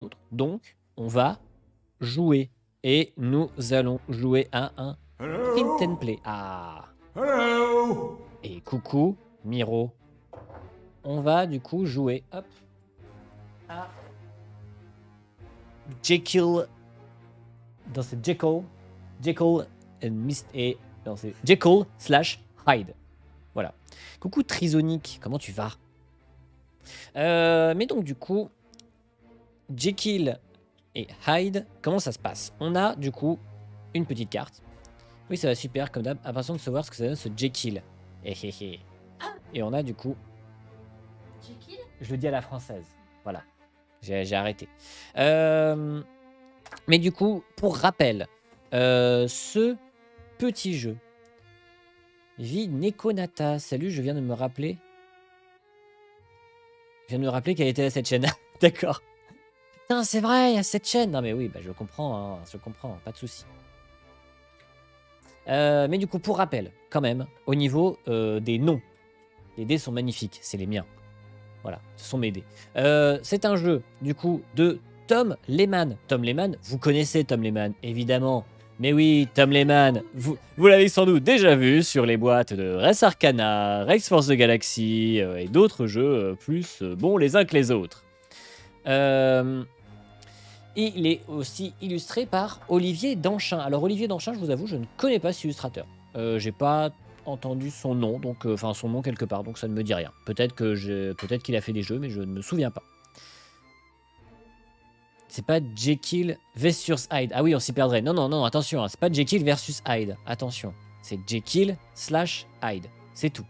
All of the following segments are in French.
autre. Donc, on va jouer. Et nous allons jouer à un print and Hello? play. Ah. Hello? Et coucou, Miro. On va du coup jouer, hop, à Jekyll. Dans ce Jekyll and Mist et dans ce Jekyll slash Hyde. Voilà. Coucou Trisonic, comment tu vas? Mais donc du coup, Jekyll et Hyde, comment ça se passe? On a du coup une petite carte. Oui, ça va super, comme d'hab. Impatient de savoir ce que ça donne ce Jekyll. Et on a du coup. Jekyll? Je le dis à la française. Voilà. J'ai arrêté. Mais du coup, pour rappel, ce petit jeu vit Nekonata. Salut, je viens de me rappeler. Je viens de me rappeler qu'elle était à cette chaîne. D'accord. Putain, c'est vrai, il y a cette chaîne. Non, mais oui, bah, je comprends, hein, je comprends, pas de souci. Mais du coup, pour rappel, quand même, au niveau des noms, les dés sont magnifiques, c'est les miens. Voilà, ce sont mes dés. C'est un jeu, du coup, de Tom Lehman. Tom Lehman, vous connaissez Tom Lehman, évidemment. Mais oui, Tom Lehman, vous l'avez sans doute déjà vu sur les boîtes de Res Arcana, Rex Force the Galaxy et d'autres jeux plus bons les uns que les autres. Il est aussi illustré par Olivier Danchin. Alors Olivier Danchin, je vous avoue, je ne connais pas cet illustrateur. J'ai pas entendu son nom, donc enfin son nom quelque part, donc ça ne me dit rien. Peut-être qu'il a fait des jeux, mais je ne me souviens pas. C'est pas Jekyll versus Hyde. Ah oui, on s'y perdrait. Non, non, non, attention, hein, c'est pas Jekyll versus Hyde. Attention, c'est Jekyll slash Hyde. C'est tout.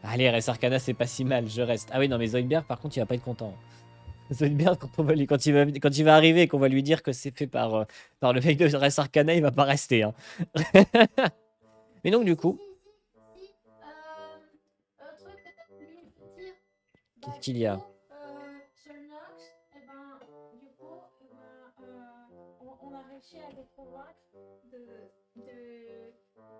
Allez, Res Arcana, c'est pas si mal, je reste. Ah oui, non, mais Zoidberg, par contre, il va pas être content. Zoidberg, quand il va arriver et qu'on va lui dire que c'est fait par le mec de Res Arcana, il va pas rester. Hein. Mais donc, du coup, Si, un truc que t'as voulu dire. qu'est-ce qu'il y a? Solnox, et ben, du coup, on a réussi à les convaincre que finalement,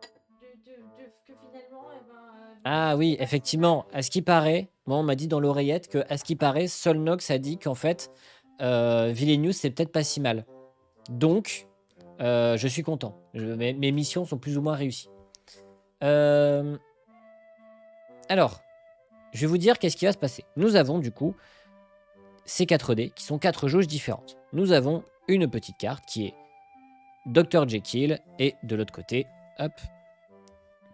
Ah oui, effectivement, à ce qui paraît, moi on m'a dit dans l'oreillette que, à ce qui paraît, Solnox a dit qu'en fait, Vilenius c'est peut-être pas si mal. Donc, je suis content. Mes missions sont plus ou moins réussies. Alors, je vais vous dire qu'est-ce qui va se passer. Nous avons du coup ces 4 dés qui sont 4 jauges différentes. Nous avons une petite carte qui est Dr. Jekyll et de l'autre côté, hop,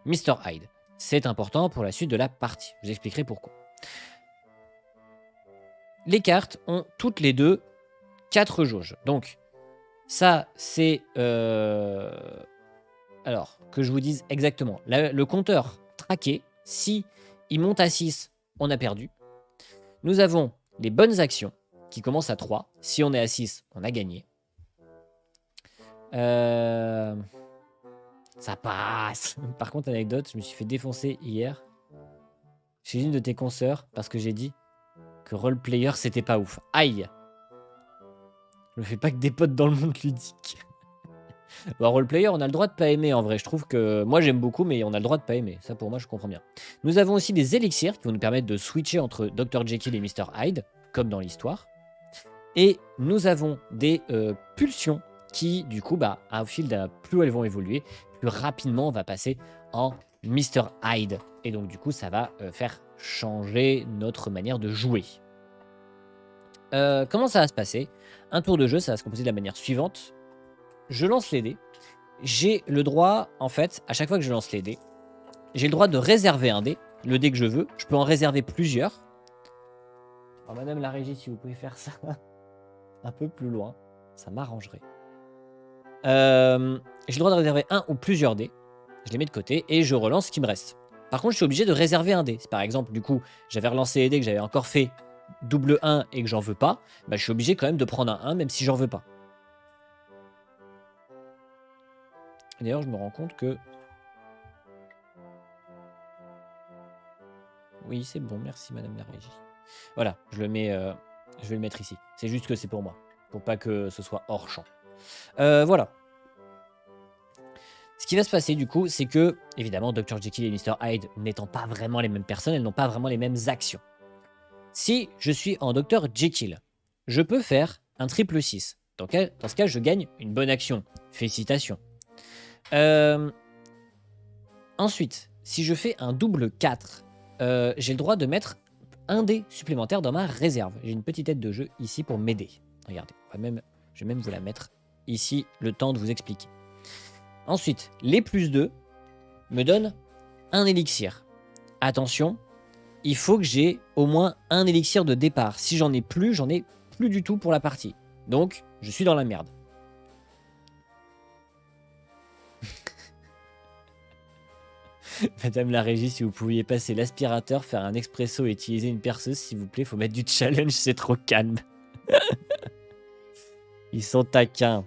Mr. Hyde. C'est important pour la suite de la partie. Je vous expliquerai pourquoi. Les cartes ont toutes les deux 4 jauges. Donc, ça, c'est... Alors, que je vous dise exactement. Le compteur traqué, si il monte à 6, on a perdu. Nous avons les bonnes actions qui commencent à 3. Si on est à 6, on a gagné. Ça passe. Par contre, anecdote, je me suis fait défoncer hier chez une de tes consoeurs parce que j'ai dit que roleplayer, c'était pas ouf. Aïe. Je me fais pas que des potes dans le monde ludique. Bon, roleplayer, on a le droit de pas aimer en vrai. Je trouve que moi j'aime beaucoup, mais on a le droit de pas aimer. Ça pour moi, je comprends bien. Nous avons aussi des élixirs qui vont nous permettre de switcher entre Dr. Jekyll et Mr. Hyde, comme dans l'histoire. Et nous avons des pulsions qui, du coup, bah, au fil d'un, plus elles vont évoluer, plus rapidement on va passer en Mr. Hyde. Et donc, du coup, ça va faire changer notre manière de jouer. Comment ça va se passer? Un tour de jeu, ça va se composer de la manière suivante. Je lance les dés. J'ai le droit, en fait, à chaque fois que je lance les dés, j'ai le droit de réserver un dé, le dé que je veux. Je peux en réserver plusieurs. Alors, madame la régie, si vous pouvez faire ça un peu plus loin, ça m'arrangerait. J'ai le droit de réserver un ou plusieurs dés. Je les mets de côté et je relance ce qui me reste. Par contre, je suis obligé de réserver un dé. Si par exemple, du coup, j'avais relancé les dés que j'avais encore fait double 1 et que j'en veux pas, bah, je suis obligé quand même de prendre un 1 même si j'en veux pas. D'ailleurs, je me rends compte que... Oui, c'est bon, merci madame la régie. Voilà, je vais le mettre ici. C'est juste que c'est pour moi, pour pas que ce soit hors champ. Voilà. Ce qui va se passer du coup, c'est que, évidemment, Dr. Jekyll et Mr. Hyde n'étant pas vraiment les mêmes personnes, elles n'ont pas vraiment les mêmes actions. Si je suis en Dr Jekyll, je peux faire un triple 6. Dans ce cas, je gagne une bonne action. Félicitations. Ensuite, si je fais un double 4, j'ai le droit de mettre un dé supplémentaire dans ma réserve. J'ai une petite aide de jeu ici pour m'aider. Regardez, je vais même vous la mettre ici, le temps de vous expliquer. Ensuite, les plus 2 me donnent un élixir. Attention, il faut que j'ai au moins un élixir de départ. Si j'en ai plus du tout pour la partie. Donc, je suis dans la merde. Madame la régie, si vous pouviez passer l'aspirateur, faire un expresso et utiliser une perceuse, s'il vous plaît, faut mettre du challenge, c'est trop calme. Ils sont taquins.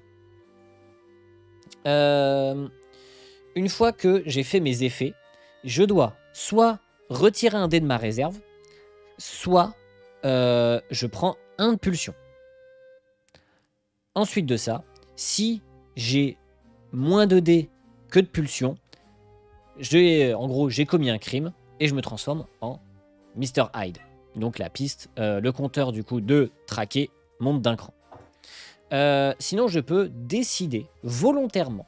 Une fois que j'ai fait mes effets, je dois soit retirer un dé de ma réserve, soit je prends un de pulsion. Ensuite de ça, si j'ai moins de dés que de pulsion, en gros, j'ai commis un crime et je me transforme en Mr. Hyde. Donc la piste, le compteur du coup de traquer monte d'un cran. Sinon, je peux décider volontairement,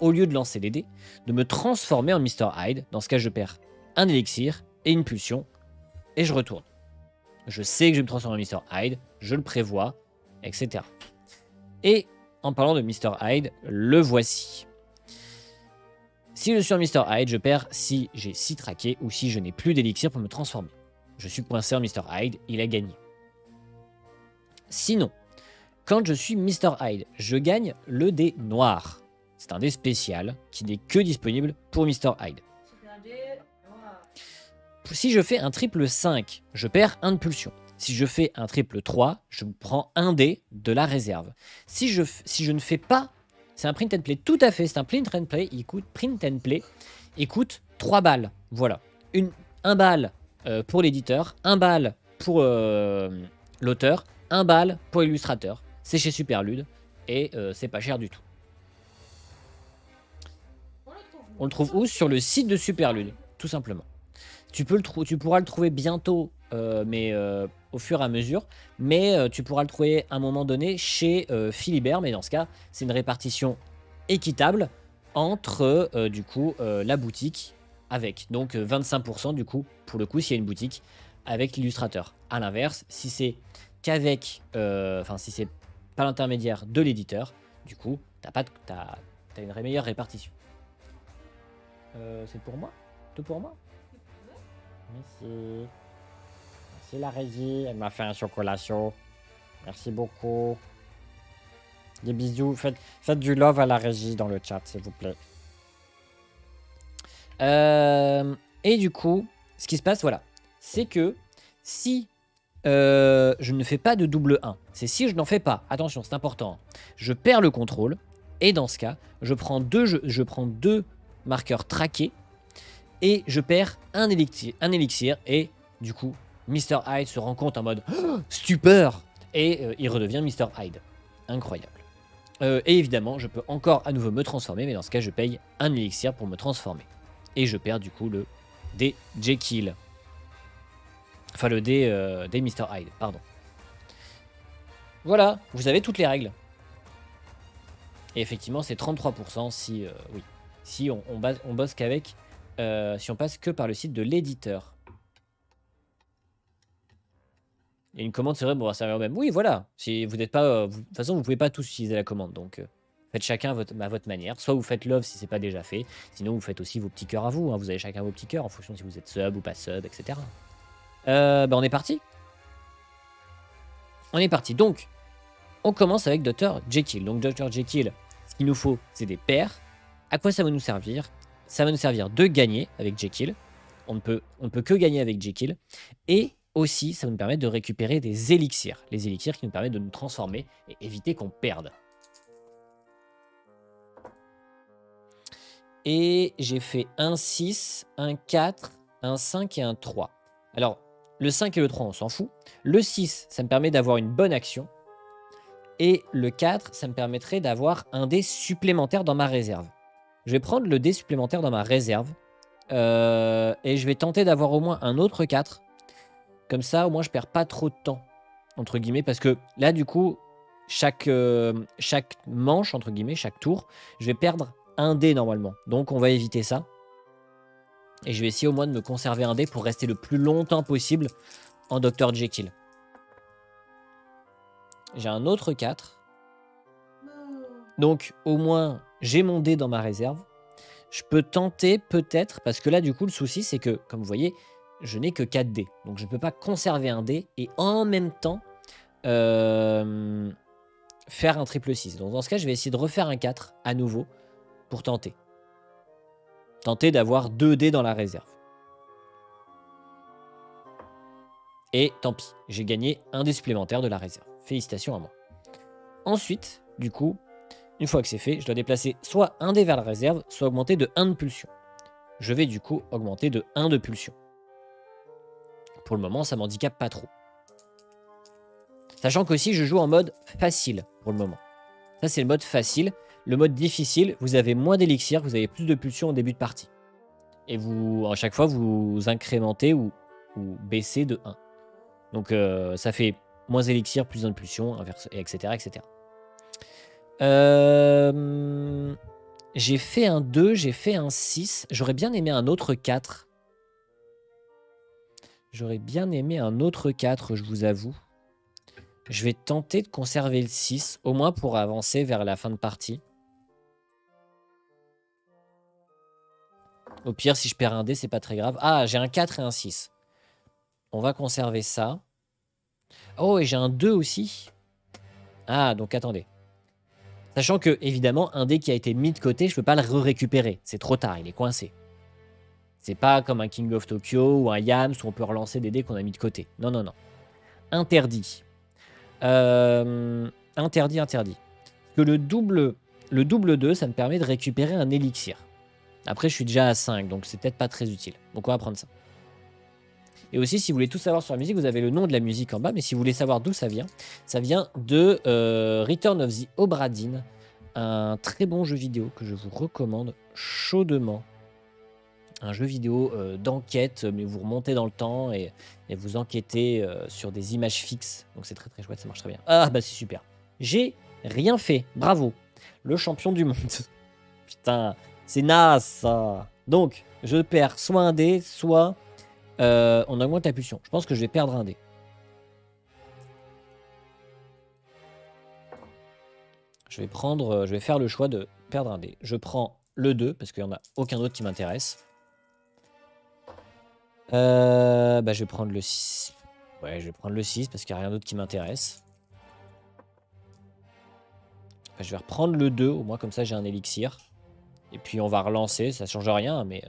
au lieu de lancer les dés, de me transformer en Mr. Hyde. Dans ce cas, je perds un élixir et une pulsion et je retourne. Je sais que je vais me transformer en Mr. Hyde, je le prévois, etc. Et en parlant de Mr. Hyde, le voici. Si je suis en Mr. Hyde, je perds si j'ai 6 traqués ou si je n'ai plus d'élixir pour me transformer. Je suis coincé en Mr. Hyde, il a gagné. Sinon, quand je suis Mr. Hyde, je gagne le dé noir. C'est un dé spécial qui n'est que disponible pour Mr. Hyde. Si je fais un triple 5, je perds un de pulsion. Si je fais un triple 3, je prends un dé de la réserve. Si je ne fais pas... C'est un print and play, tout à fait, c'est un print and play. Il coûte 3 balles. Voilà. Un balle pour l'éditeur, un balle pour l'auteur, un balle pour l'illustrateur. C'est chez Superlude et c'est pas cher du tout. On le trouve où? Sur le site de Superlude, tout simplement. Tu pourras le trouver bientôt, mais au fur et à mesure. Mais tu pourras le trouver à un moment donné chez Philibert. Mais dans ce cas, c'est une répartition équitable entre du coup la boutique avec. Donc 25% du coup, pour le coup, s'il y a une boutique avec l'illustrateur. À l'inverse, si c'est qu'avec, si c'est pas l'intermédiaire de l'éditeur, du coup, t'as une meilleure répartition. C'est pour moi? Tout pour moi? Merci. Merci la régie, elle m'a fait un chocolat chaud. Merci beaucoup. Des bisous. Faites du love à la régie dans le chat, s'il vous plaît. Et du coup, ce qui se passe, voilà, c'est que si je ne fais pas de double 1, c'est si je n'en fais pas, attention, c'est important, je perds le contrôle, et dans ce cas, je prends deux marqueurs traqués, et je perds un élixir, et du coup, Mr. Hyde se rend compte en mode stupeur, et il redevient Mr. Hyde. Incroyable. Et évidemment, je peux encore à nouveau me transformer, mais dans ce cas, je paye un élixir pour me transformer. Et je perds du coup le dé Jekyll. Enfin, le dé Mr. Hyde, pardon. Voilà, vous avez toutes les règles. Et effectivement, c'est 33% si, oui, si on bosse qu'avec, si on passe que par le site de l'éditeur. Et une commande, c'est vrai, bon, ça va même. Oui, voilà. Si vous n'êtes pas, de toute façon, vous pouvez pas tous utiliser la commande, donc faites chacun à votre manière. Soit vous faites love si c'est pas déjà fait, sinon vous faites aussi vos petits cœurs à vous. Hein. Vous avez chacun vos petits cœurs en fonction si vous êtes sub ou pas sub, etc. On est parti. On est parti. Donc, on commence avec Dr. Jekyll. Donc, Dr. Jekyll, ce qu'il nous faut, c'est des paires. À quoi ça va nous servir? Ça va nous servir de gagner avec Jekyll. On ne peut que gagner avec Jekyll. Et aussi, ça va nous permettre de récupérer des élixirs. Les élixirs qui nous permettent de nous transformer et éviter qu'on perde. Et j'ai fait un 6, un 4, un 5 et un 3. Alors, le 5 et le 3, on s'en fout. Le 6, ça me permet d'avoir une bonne action. Et le 4, ça me permettrait d'avoir un dé supplémentaire dans ma réserve. Je vais prendre le dé supplémentaire dans ma réserve. Et je vais tenter d'avoir au moins un autre 4. Comme ça, au moins, je perds pas trop de temps, entre guillemets, parce que là, du coup, chaque manche, entre guillemets, chaque tour, je vais perdre un dé normalement. Donc, on va éviter ça. Et je vais essayer au moins de me conserver un dé pour rester le plus longtemps possible en Dr. Jekyll. J'ai un autre 4. Donc, au moins, j'ai mon dé dans ma réserve. Je peux tenter peut-être, parce que là, du coup, le souci, c'est que, comme vous voyez, je n'ai que 4 dés. Donc, je ne peux pas conserver un dé et en même temps faire un triple 6. Donc, dans ce cas, je vais essayer de refaire un 4 à nouveau pour tenter. Tenter d'avoir 2 dés dans la réserve. Et tant pis, j'ai gagné un dé supplémentaire de la réserve. Félicitations à moi. Ensuite, du coup, une fois que c'est fait, je dois déplacer soit un dé vers la réserve, soit augmenter de 1 de pulsion. Je vais du coup augmenter de 1 de pulsion. Pour le moment, ça m'handicape pas trop. Sachant qu'aussi, je joue en mode facile pour le moment. Ça, c'est le mode facile. Le mode difficile, vous avez moins d'élixir, vous avez plus de pulsion au début de partie. Et vous, à chaque fois, vous incrémentez ou baissez de 1. Donc, ça fait moins élixir, plus d'impulsion, etc., etc. J'ai fait un 2, j'ai fait un 6. J'aurais bien aimé un autre 4. J'aurais bien aimé un autre 4, je vous avoue. Je vais tenter de conserver le 6, au moins pour avancer vers la fin de partie. Au pire, si je perds un dé, c'est pas très grave. Ah, j'ai un 4 et un 6. On va conserver ça. Oh, et j'ai un 2 aussi. Ah, donc attendez. Sachant que, évidemment, un dé qui a été mis de côté, je peux pas le récupérer. C'est trop tard, il est coincé. C'est pas comme un King of Tokyo ou un Yams où on peut relancer des dés qu'on a mis de côté. Non, non, non. Interdit. Interdit. Parce que le double 2, ça me permet de récupérer un élixir. Après, je suis déjà à 5, donc c'est peut-être pas très utile. Donc on va prendre ça. Et aussi, si vous voulez tout savoir sur la musique, vous avez le nom de la musique en bas. Mais si vous voulez savoir d'où ça vient de Return of the Obra Dinn, un très bon jeu vidéo que je vous recommande chaudement. Un jeu vidéo d'enquête, mais vous remontez dans le temps et vous enquêtez sur des images fixes. Donc c'est très très chouette, ça marche très bien. Ah bah c'est super. J'ai rien fait, bravo. Le champion du monde. Putain, c'est naze ça. Donc, je perds soit un dé, soit on augmente la pulsion. Je pense que je vais perdre un dé. Je vais faire le choix de perdre un dé. Je prends le 2, parce qu'il n'y en a aucun autre qui m'intéresse. Je vais prendre le 6. Ouais, je vais prendre le 6 parce qu'il n'y a rien d'autre qui m'intéresse. Je vais reprendre le 2, au moins comme ça j'ai un élixir. Et puis on va relancer, ça change rien, mais...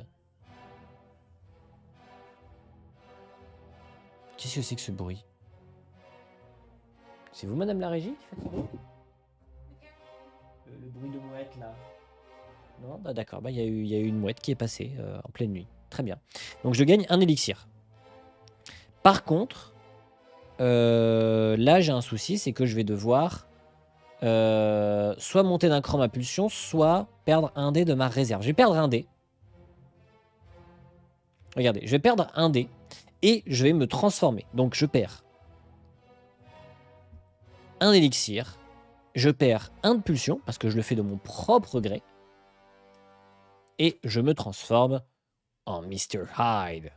Qu'est-ce que c'est que ce bruit? C'est vous, madame la régie, qui fait ce bruit? Le bruit de mouette, là. Non, bah d'accord, il y a eu une mouette qui est passée en pleine nuit. Très bien. Donc je gagne un élixir. Par contre, là j'ai un souci, c'est que je vais devoir soit monter d'un cran ma pulsion, soit perdre un dé de ma réserve. Je vais perdre un dé. Regardez, je vais perdre un dé et je vais me transformer. Donc je perds un élixir, je perds un de pulsion parce que je le fais de mon propre gré et je me transforme en Mr. Hyde.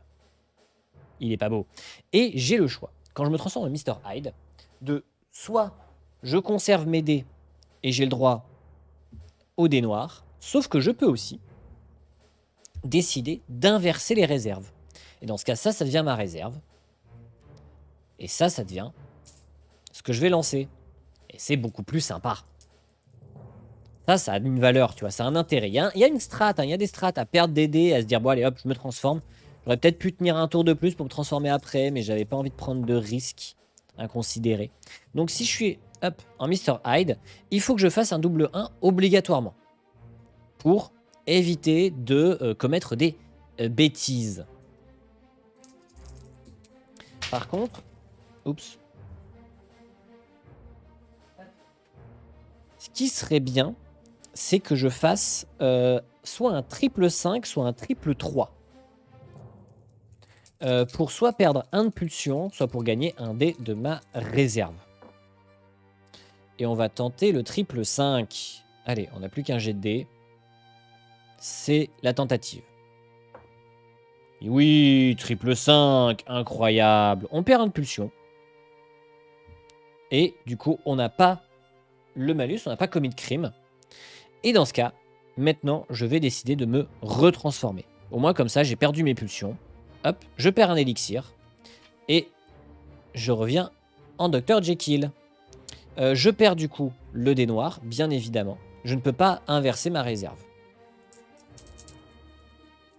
Il est pas beau. Et j'ai le choix, quand je me transforme en Mr. Hyde, de soit je conserve mes dés et j'ai le droit aux dés noirs, sauf que je peux aussi décider d'inverser les réserves. Et dans ce cas, ça devient ma réserve. Et ça devient ce que je vais lancer. Et c'est beaucoup plus sympa. Ça a une valeur, tu vois, ça a un intérêt. Il y a une strat, il y a des strats à perdre des dés, à se dire, bon allez hop, je me transforme. J'aurais peut-être pu tenir un tour de plus pour me transformer après, mais j'avais pas envie de prendre de risques inconsidérés. Donc si je suis hop, en Mr. Hyde, il faut que je fasse un double 1 obligatoirement. Pour éviter de commettre des bêtises. Par contre, oups. Ce qui serait bien, c'est que je fasse soit un triple 5, soit un triple 3. pour soit perdre un de pulsion, soit pour gagner un dé de ma réserve. Et on va tenter le triple 5. Allez, on n'a plus qu'un jet de dés. C'est la tentative. Et oui, triple 5, incroyable. On perd un de pulsion. Et du coup, on n'a pas le malus, on n'a pas commis de crime. Et dans ce cas, maintenant, je vais décider de me retransformer. Au moins, comme ça, j'ai perdu mes pulsions. Hop, je perds un élixir. Et je reviens en Dr. Jekyll. Je perds du coup le dé noir, bien évidemment. Je ne peux pas inverser ma réserve.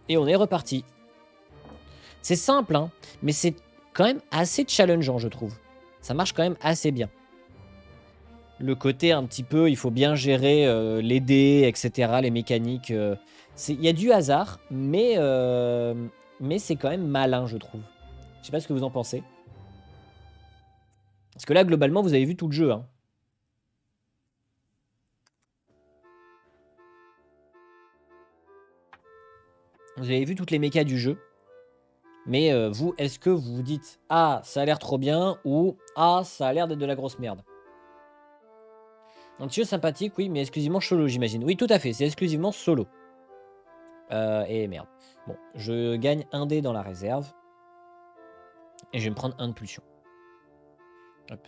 Et on est reparti. C'est simple, hein, mais c'est quand même assez challengeant, je trouve. Ça marche quand même assez bien. Le côté un petit peu, il faut bien gérer les dés, etc., les mécaniques. Il y a du hasard, mais c'est quand même malin, je trouve. Je sais pas ce que vous en pensez. Parce que là, globalement, vous avez vu tout le jeu. Hein. Vous avez vu toutes les mécas du jeu. Mais vous, est-ce que vous vous dites « Ah, ça a l'air trop bien » ou « Ah, ça a l'air d'être de la grosse merde ». Un petit jeu sympathique, oui, mais exclusivement solo, j'imagine. Oui, tout à fait, c'est exclusivement solo. Et merde. Bon, je gagne un dé dans la réserve. Et je vais me prendre un de pulsion. Hop.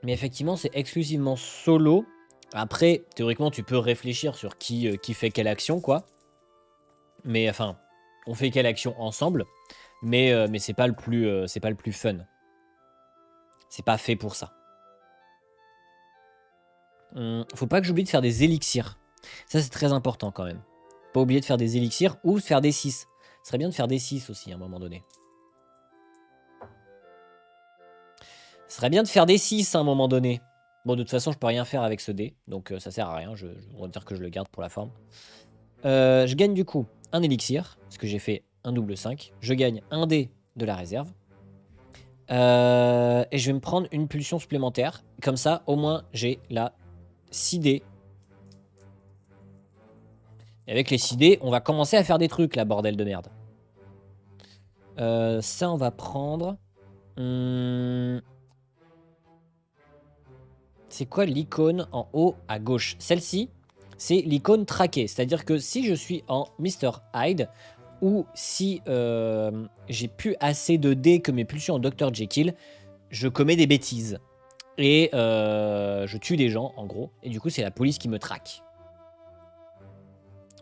Mais effectivement, c'est exclusivement solo. Après, théoriquement, tu peux réfléchir sur qui fait quelle action, quoi. Mais enfin, on fait quelle action ensemble. Mais c'est pas le plus fun. C'est pas fait pour ça. Faut pas que j'oublie de faire des élixirs. Ça, c'est très important quand même. Pas oublier de faire des élixirs ou de faire des 6. Ce serait bien de faire des 6 aussi à un moment donné. Ce serait bien de faire des 6 à un moment donné. Bon, de toute façon, je peux rien faire avec ce dé. Donc ça sert à rien. On va dire que je le garde pour la forme. Je gagne du coup un élixir. Parce que j'ai fait un double 5. Je gagne un dé de la réserve. Et je vais me prendre une pulsion supplémentaire. Comme ça, au moins, j'ai la 6 dés. Et avec les 6 dés, on va commencer à faire des trucs, là, bordel de merde. Ça, on va prendre... C'est quoi l'icône en haut à gauche? Celle-ci, c'est l'icône traquée. C'est-à-dire que si je suis en Mr. Hyde, ou si j'ai plus assez de dés que mes pulsions en Dr. Jekyll, je commets des bêtises. Et je tue des gens, en gros. Et du coup, c'est la police qui me traque.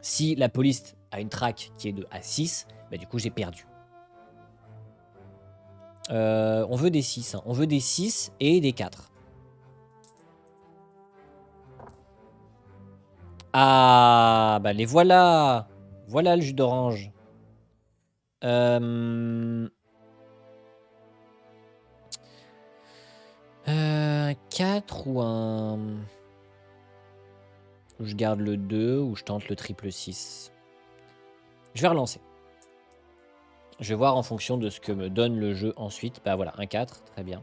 Si la police a une traque qui est de A6, bah, du coup, j'ai perdu. On veut des 6. Hein. On veut des 6 et des 4. Ah, bah les voilà. Voilà le jus d'orange. 4 ou un... Je garde le 2 ou je tente le triple 6. Je vais relancer. Je vais voir en fonction de ce que me donne le jeu ensuite. Bah voilà, un 4, très bien.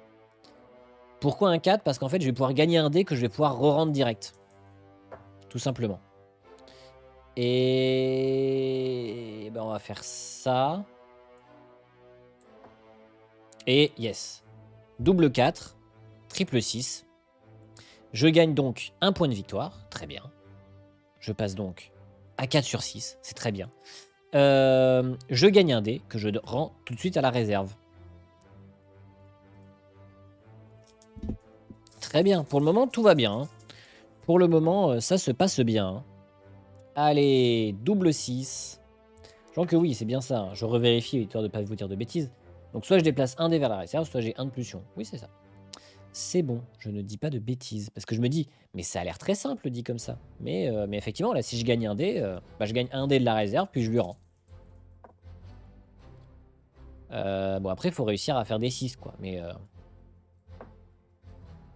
Pourquoi un 4? Parce qu'en fait, je vais pouvoir gagner un dé que je vais pouvoir re-rendre direct. Tout simplement. Et ben, on va faire ça. Et yes. Double 4, triple 6. Je gagne donc un point de victoire. Très bien. Je passe donc à 4 sur 6. C'est très bien. Je gagne un dé que je rends tout de suite à la réserve. Très bien. Pour le moment, tout va bien. Hein. Pour le moment, ça se passe bien. Hein. Allez, double 6. Je pense que oui, c'est bien ça. Hein. Je revérifie histoire de ne pas vous dire de bêtises. Donc soit je déplace un dé vers la réserve, soit j'ai un de pulsion. Oui, c'est ça. C'est bon, je ne dis pas de bêtises. Parce que je me dis, mais ça a l'air très simple dit comme ça. Mais effectivement, là, si je gagne un dé, bah, je gagne un dé de la réserve, puis je lui rends. Bon, après, il faut réussir à faire des 6, quoi. Mais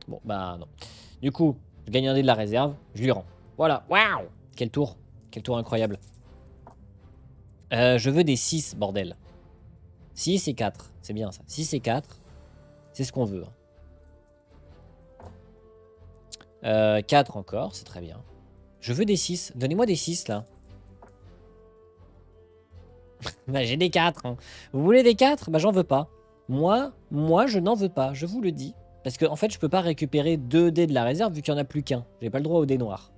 bon, bah non. Du coup, je gagne un dé de la réserve, je lui rends. Voilà, waouh! Quel tour incroyable. Je veux des 6, bordel. 6 et 4, c'est bien ça. 6 et 4, c'est ce qu'on veut. 4 encore, c'est très bien. Je veux des 6, donnez-moi des 6 là. Bah, j'ai des 4. Hein. Vous voulez des 4? Bah, j'en veux pas. Moi, je n'en veux pas, je vous le dis. Parce que en fait, je peux pas récupérer 2 dés de la réserve vu qu'il n'y en a plus qu'un. J'ai pas le droit au dé noir.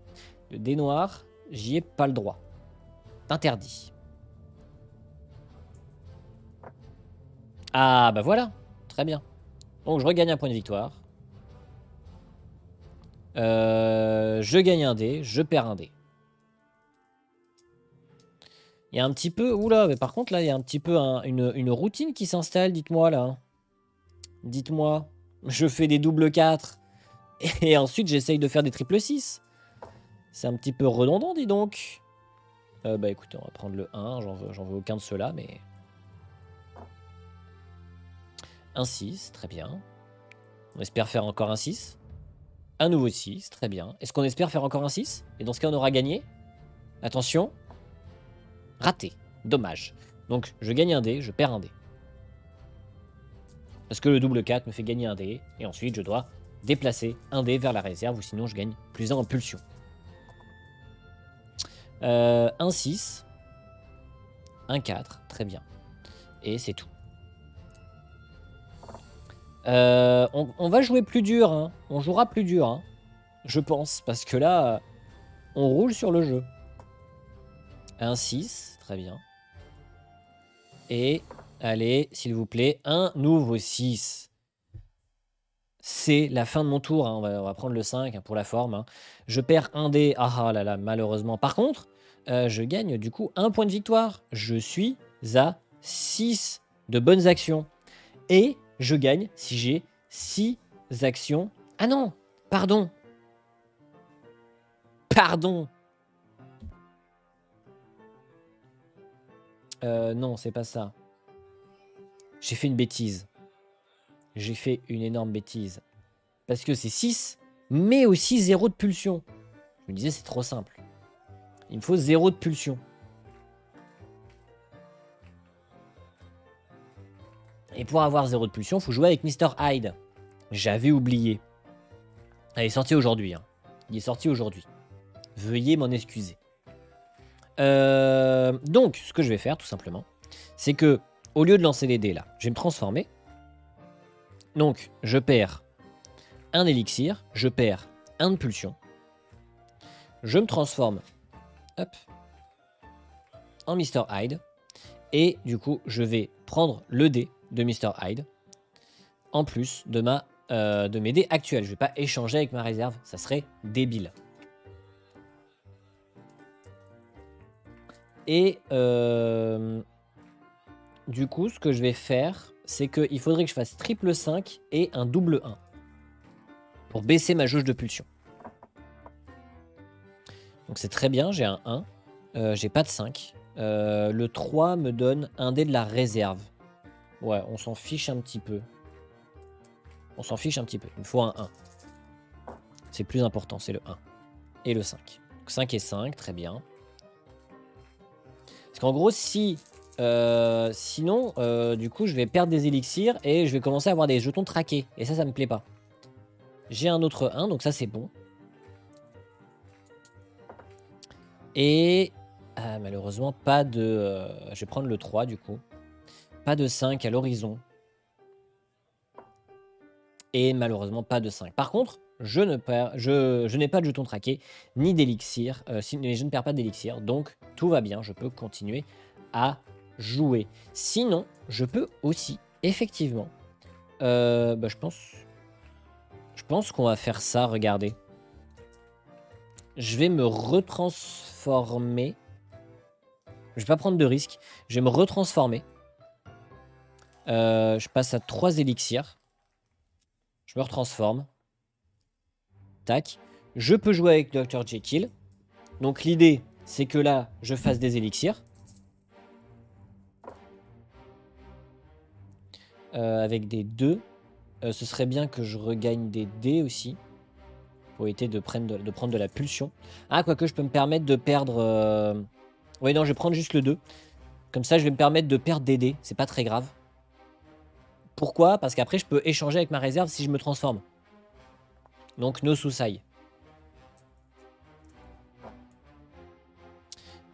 Le dé noir, j'y ai pas le droit. C'est interdit. Ah, bah voilà. Très bien. Donc, je regagne un point de victoire. Je gagne un dé, je perds un dé. Il y a un petit peu... Oula, mais par contre, là, il y a un petit peu une routine qui s'installe, dites-moi, là. Dites-moi. Je fais des doubles 4. Et ensuite, j'essaye de faire des triples 6. C'est un petit peu redondant, dis donc. Bah écoutez, on va prendre le 1. J'en veux aucun de ceux-là, mais... Un 6, très bien. On espère faire encore un 6. Un nouveau 6, très bien. Est-ce qu'on espère faire encore un 6? Et dans ce cas, on aura gagné. Attention. Raté. Dommage. Donc, je gagne un dé, je perds un dé. Parce que le double 4 me fait gagner un dé. Et ensuite, je dois déplacer un dé vers la réserve, ou sinon je gagne plus 1 en pulsion. Un 6. Un 4, très bien. Et c'est tout. On va jouer plus dur. Hein. On jouera plus dur, hein. Je pense. Parce que là, on roule sur le jeu. Un 6, très bien. Et, allez, s'il vous plaît, un nouveau 6. C'est la fin de mon tour. Hein. On va prendre le 5 hein, pour la forme. Hein. Je perds un dé. Ah là là, malheureusement. Par contre, je gagne du coup un point de victoire. Je suis à 6 de bonnes actions. Et je gagne si j'ai 6 actions. Ah non, pardon. Pardon. Non, c'est pas ça. J'ai fait une bêtise. J'ai fait une énorme bêtise. Parce que c'est 6, mais aussi 0 de pulsion. Je me disais, c'est trop simple. Il me faut 0 de pulsion. Et pour avoir 0 de pulsion, il faut jouer avec Mr. Hyde. J'avais oublié. Elle est sortie aujourd'hui. Hein. Il est sorti aujourd'hui. Veuillez m'en excuser. Donc, ce que je vais faire, tout simplement, c'est que, au lieu de lancer les dés là, je vais me transformer. Donc, je perds un élixir, je perds un de pulsion. Je me transforme, hop, en Mr. Hyde. Et du coup, je vais prendre le dé de Mr. Hyde, en plus de mes dés actuels. Je ne vais pas échanger avec ma réserve, ça serait débile. Et du coup, ce que je vais faire, c'est qu'il faudrait que je fasse triple 5 et un double 1 pour baisser ma jauge de pulsion. Donc c'est très bien, j'ai un 1, j'ai pas de 5. Le 3 me donne un dé de la réserve. Ouais, on s'en fiche un petit peu. On s'en fiche un petit peu, il me faut un 1. C'est plus important, c'est le 1 et le 5. Donc 5 et 5, très bien. Parce qu'en gros, si... sinon, du coup, je vais perdre des élixirs et je vais commencer à avoir des jetons traqués. Et ça me plaît pas. J'ai un autre 1, donc ça, c'est bon. Et... malheureusement, pas de... je vais prendre le 3, du coup. Pas de 5 à l'horizon. Et malheureusement, pas de 5. Par contre, je n'ai pas de jetons traqués, ni d'élixir. Je ne perds pas d'élixir, donc tout va bien. Je peux continuer à jouer. Sinon, je peux aussi, effectivement, je pense qu'on va faire ça, regardez. Je vais me retransformer. Je vais pas prendre de risque. Je vais me retransformer. Je passe à 3 élixirs. Je me retransforme. Tac. Je peux jouer avec Dr. Jekyll. Donc l'idée, c'est que là, je fasse des élixirs. Avec des 2. Ce serait bien que je regagne des dés aussi. Pour éviter de prendre de la pulsion. Ah, quoique je peux me permettre de perdre... Oui, non, je vais prendre juste le 2. Comme ça, je vais me permettre de perdre des dés. C'est pas très grave. Pourquoi? Parce qu'après, je peux échanger avec ma réserve si je me transforme. Donc, no souci.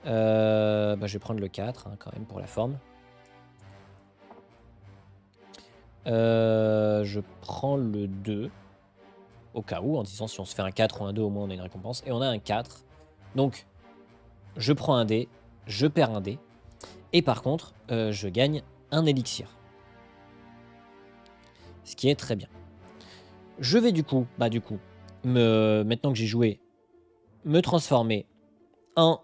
Je vais prendre le 4 hein, quand même pour la forme. Je prends le 2 au cas où, en disant si on se fait un 4 ou un 2, au moins on a une récompense. Et on a un 4. Donc, je prends un dé, je perds un dé. Et par contre, je gagne un élixir. Ce qui est très bien. Je vais du coup, maintenant que j'ai joué, me transformer en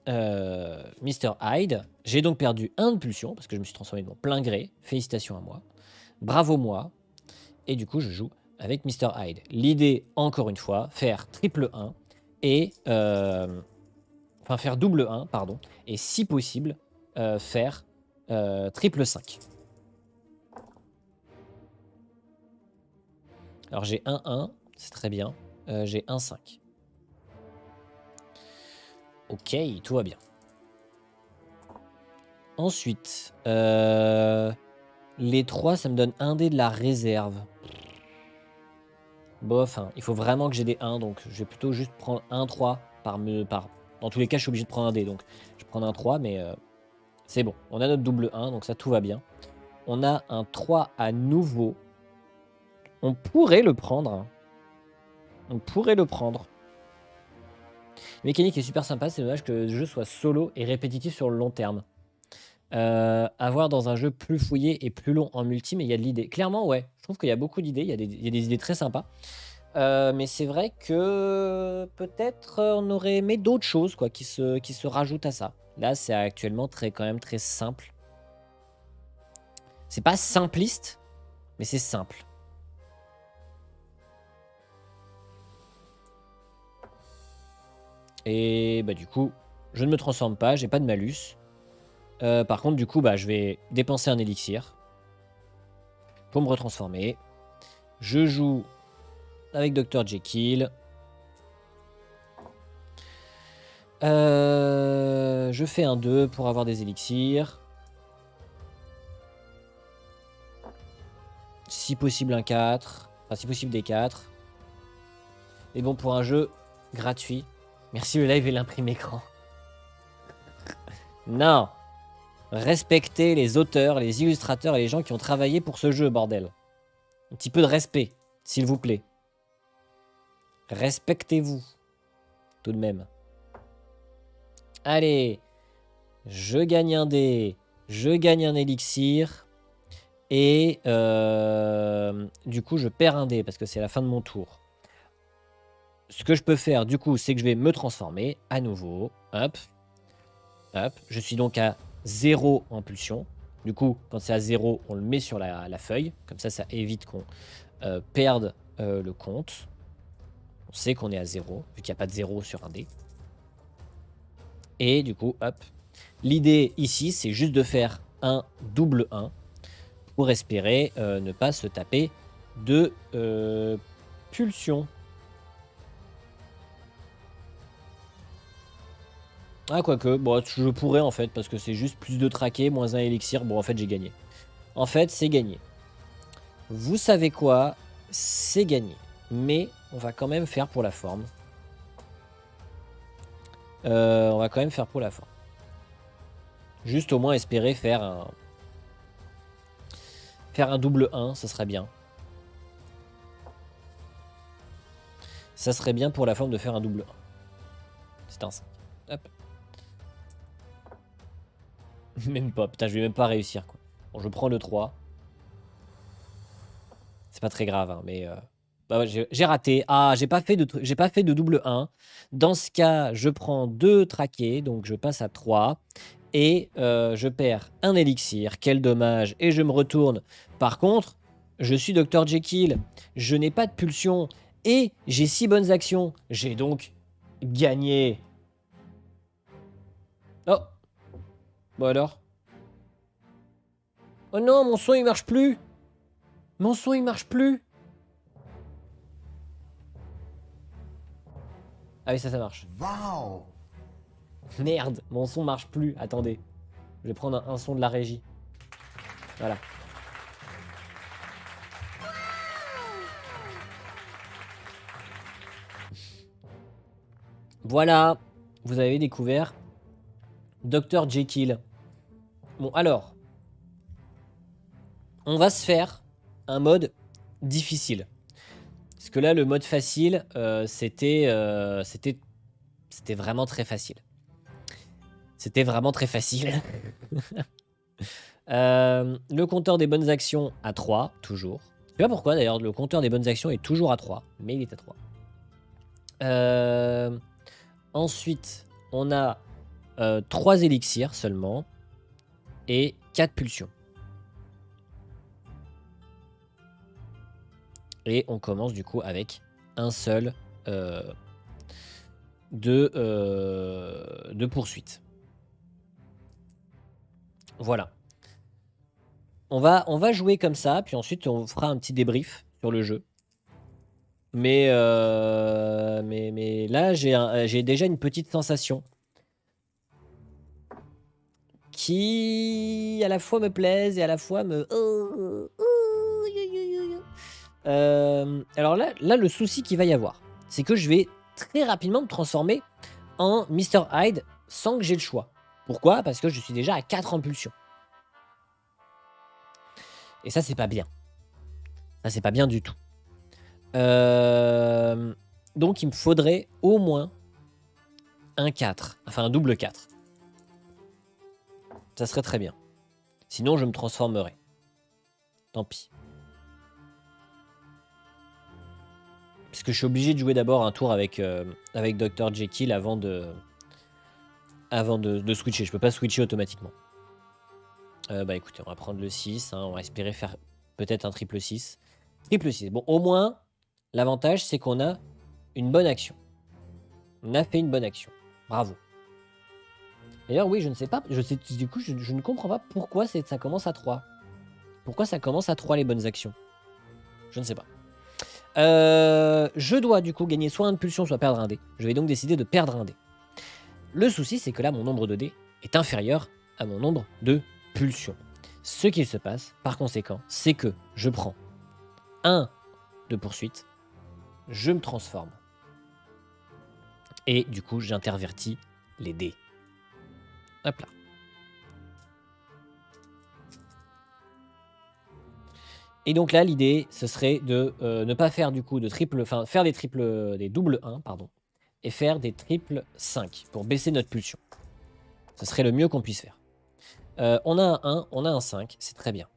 Mr. Hyde. J'ai donc perdu un de pulsion, parce que je me suis transformé de mon plein gré. Félicitations à moi. Bravo moi. Et du coup, je joue avec Mr. Hyde. L'idée, encore une fois, faire triple 1 et... faire double 1, pardon. Et si possible, faire triple 5. Alors j'ai 1-1, c'est très bien. J'ai 1-5. Ok, tout va bien. Ensuite, les 3, ça me donne un dé de la réserve. Bof, hein, il faut vraiment que j'ai des 1, donc je vais plutôt juste prendre 1-3 par... Dans tous les cas, je suis obligé de prendre un dé, donc je vais prendre un 3, mais c'est bon. On a notre double 1, donc ça, tout va bien. On a un 3 à nouveau. On pourrait le prendre. Hein. On pourrait le prendre. La mécanique est super sympa, c'est dommage que le jeu soit solo et répétitif sur le long terme. À voir dans un jeu plus fouillé et plus long en multi, mais il y a de l'idée. Clairement, ouais, je trouve qu'il y a beaucoup d'idées, il y a des idées très sympas. Mais c'est vrai que peut-être on aurait aimé d'autres choses quoi, qui se rajoutent à ça. Là, c'est actuellement quand même très simple. C'est pas simpliste, mais c'est simple. Et bah du coup, je ne me transforme pas, j'ai pas de malus. Par contre, du coup, je vais dépenser un élixir pour me retransformer. Je joue avec Dr. Jekyll. Je fais un 2 pour avoir des élixirs. Si possible un 4. Enfin, si possible des 4. Et bon, pour un jeu gratuit. Merci le live et l'imprime écran. Non. Respectez les auteurs, les illustrateurs et les gens qui ont travaillé pour ce jeu, bordel. Un petit peu de respect, s'il vous plaît. Respectez-vous. Tout de même. Allez. Je gagne un dé. Je gagne un élixir. Et du coup, je perds un dé parce que c'est la fin de mon tour. Ce que je peux faire, du coup, c'est que je vais me transformer à nouveau. Hop. Hop. Je suis donc à 0 en pulsion. Du coup, quand c'est à 0, on le met sur la feuille. Comme ça évite qu'on perde le compte. On sait qu'on est à 0, vu qu'il n'y a pas de 0 sur un dé. Et du coup, hop. L'idée ici, c'est juste de faire un double 1 pour espérer ne pas se taper de pulsion. Ah, quoique, bon, je pourrais en fait, parce que c'est juste plus de traqué, moins un élixir. Bon, en fait, j'ai gagné. En fait, c'est gagné. Vous savez quoi? C'est gagné. Mais on va quand même faire pour la forme. On va quand même faire pour la forme. Juste au moins espérer faire un double 1, ça serait bien. Ça serait bien pour la forme de faire un double 1. C'est un 5. Hop. Même pas, putain, je vais même pas réussir quoi. Bon, je prends le 3. C'est pas très grave, hein, mais ouais, j'ai raté. Ah, j'ai pas fait de double 1. Dans ce cas, je prends 2 traqués, donc je passe à 3. Et je perds un élixir. Quel dommage. Et je me retourne. Par contre, je suis Dr. Jekyll. Je n'ai pas de pulsion. Et j'ai 6 bonnes actions. J'ai donc gagné. Oh. Bon alors. Oh non, mon son il marche plus. Mon son il marche plus. Ah oui, ça marche. Wow. Merde, mon son marche plus. Attendez. Je vais prendre un son de la régie. Voilà. Voilà. Vous avez découvert Dr Jekyll. Bon, alors. On va se faire un mode difficile. Parce que là, le mode facile, c'était vraiment très facile. C'était vraiment très facile. Le compteur des bonnes actions à 3, toujours. Je sais pas pourquoi d'ailleurs, le compteur des bonnes actions est toujours à 3, mais il est à 3. Ensuite, on a 3 élixirs seulement et 4 pulsions. Et on commence du coup avec un seul de poursuite. Voilà. On va jouer comme ça, puis ensuite on fera un petit débrief sur le jeu. Mais là, j'ai déjà une petite sensation qui à la fois me plaise et à la fois me... alors là, le souci qu'il va y avoir, c'est que je vais très rapidement me transformer en Mr. Hyde sans que j'ai le choix. Pourquoi? Parce que je suis déjà à 4 impulsions. Et ça, c'est pas bien. Ça, c'est pas bien du tout. Donc, il me faudrait au moins un 4. Enfin, un double 4. Ça serait très bien. Sinon, je me transformerai. Tant pis. Parce que je suis obligé de jouer d'abord un tour avec Dr. Jekyll avant de switcher. Je peux pas switcher automatiquement. Bah écoutez, on va prendre le 6. Hein, on va espérer faire peut-être un triple 6. Triple 6. Bon, au moins, l'avantage, c'est qu'on a une bonne action. On a fait une bonne action. Bravo. D'ailleurs, oui, je ne sais pas. Du coup, je ne comprends pas pourquoi ça commence à 3. Pourquoi ça commence à 3 les bonnes actions? Je ne sais pas. Je dois du coup gagner soit un de pulsion, soit perdre un dé. Je vais donc décider de perdre un dé. Le souci, c'est que là, mon nombre de dés est inférieur à mon nombre de pulsions. Ce qu'il se passe, par conséquent, c'est que je prends un de poursuite, je me transforme. Et du coup, j'intervertis les dés. Hop là. Et donc là, l'idée, ce serait de ne pas faire du coup de triple, enfin faire des doubles 1, pardon, et faire des triples 5 pour baisser notre pulsion. Ce serait le mieux qu'on puisse faire. On a un 1, on a un 5, c'est très bien.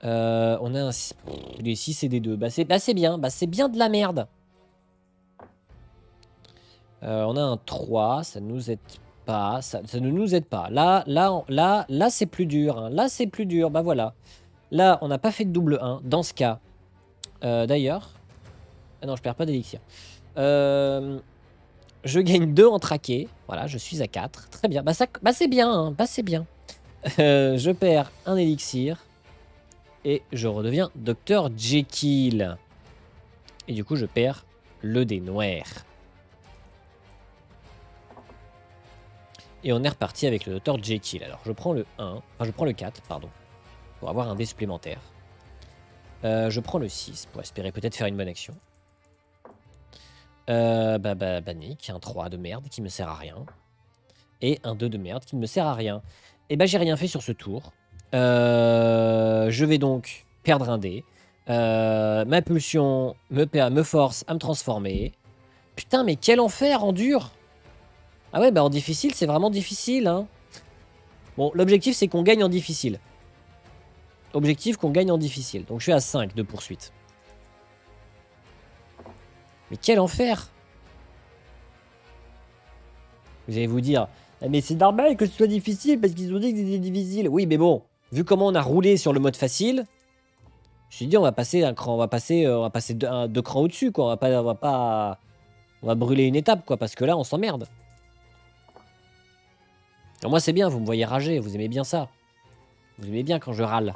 On a des 6 et des 2. Bah c'est bien, c'est bien de la merde. On a un 3, ça nous aide pas, ça ne nous aide pas. Là c'est plus dur. Hein. Là, c'est plus dur, bah voilà. Là, on n'a pas fait de double 1. Dans ce cas, d'ailleurs... Ah non, je perds pas d'élixir. Je gagne 2 en traqué. Voilà, je suis à 4. Très bien. Bah c'est bien, hein. Bah c'est bien. Je perds un élixir. Et je redeviens Dr. Jekyll. Et du coup, je perds le dé noir. Et on est reparti avec le Dr. Jekyll. Alors, je prends le 1. Enfin, je prends le 4, pardon. Pour avoir un dé supplémentaire. Je prends le 6 pour espérer peut-être faire une bonne action. Nick, un 3 de merde qui me sert à rien. Et un 2 de merde qui ne me sert à rien. Et bah j'ai rien fait sur ce tour. Je vais donc perdre un dé. Ma pulsion me force à me transformer. Putain, mais quel enfer en dur! Ah ouais, bah en difficile, c'est vraiment difficile. Hein. Bon, l'objectif, c'est qu'on gagne en difficile. Objectif qu'on gagne en difficile. Donc je suis à 5 de poursuite. Mais quel enfer! Vous allez vous dire, ah, mais c'est normal que ce soit difficile parce qu'ils ont dit que c'était difficile. Oui, mais bon, vu comment on a roulé sur le mode facile, je me suis dit on va passer un cran, on va passer deux crans au-dessus, quoi. On va brûler une étape, quoi, parce que là on s'emmerde. Moi c'est bien, vous me voyez rager, vous aimez bien ça. Vous aimez bien quand je râle.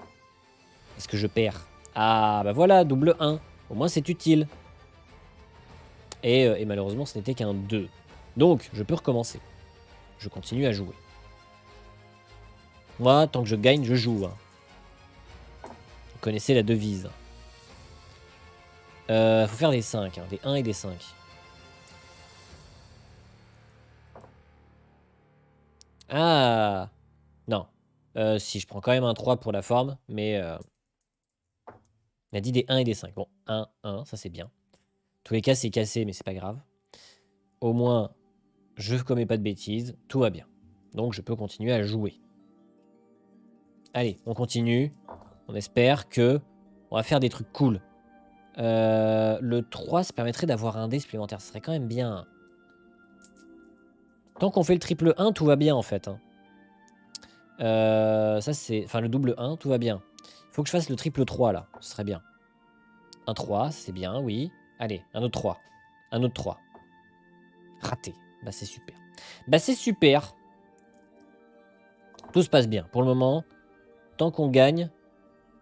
Parce que je perds. Ah bah voilà, double 1. Au moins c'est utile. Et malheureusement ce n'était qu'un 2. Donc je peux recommencer. Je continue à jouer. Moi, tant que je gagne, je joue. Hein. Vous connaissez la devise. Faut faire des 5, hein, des 1 et des 5. Ah! Non. Si, je prends quand même un 3 pour la forme, mais... Il a dit des 1 et des 5. Bon, 1, 1, ça c'est bien. Tous les cas, c'est cassé, mais c'est pas grave. Au moins, je commets pas de bêtises, tout va bien. Donc, je peux continuer à jouer. Allez, on continue. On espère que on va faire des trucs cool. Le 3, ça permettrait d'avoir un dé supplémentaire. Ce serait quand même bien. Tant qu'on fait le triple 1, tout va bien en fait. Hein. Ça, c'est... Enfin, le double 1, tout va bien. Il faut que je fasse le triple 3 là. Ce serait bien. Un 3, c'est bien, oui. Allez, un autre 3. Un autre 3. Raté. Bah, c'est super. Bah, c'est super. Tout se passe bien. Pour le moment, tant qu'on gagne,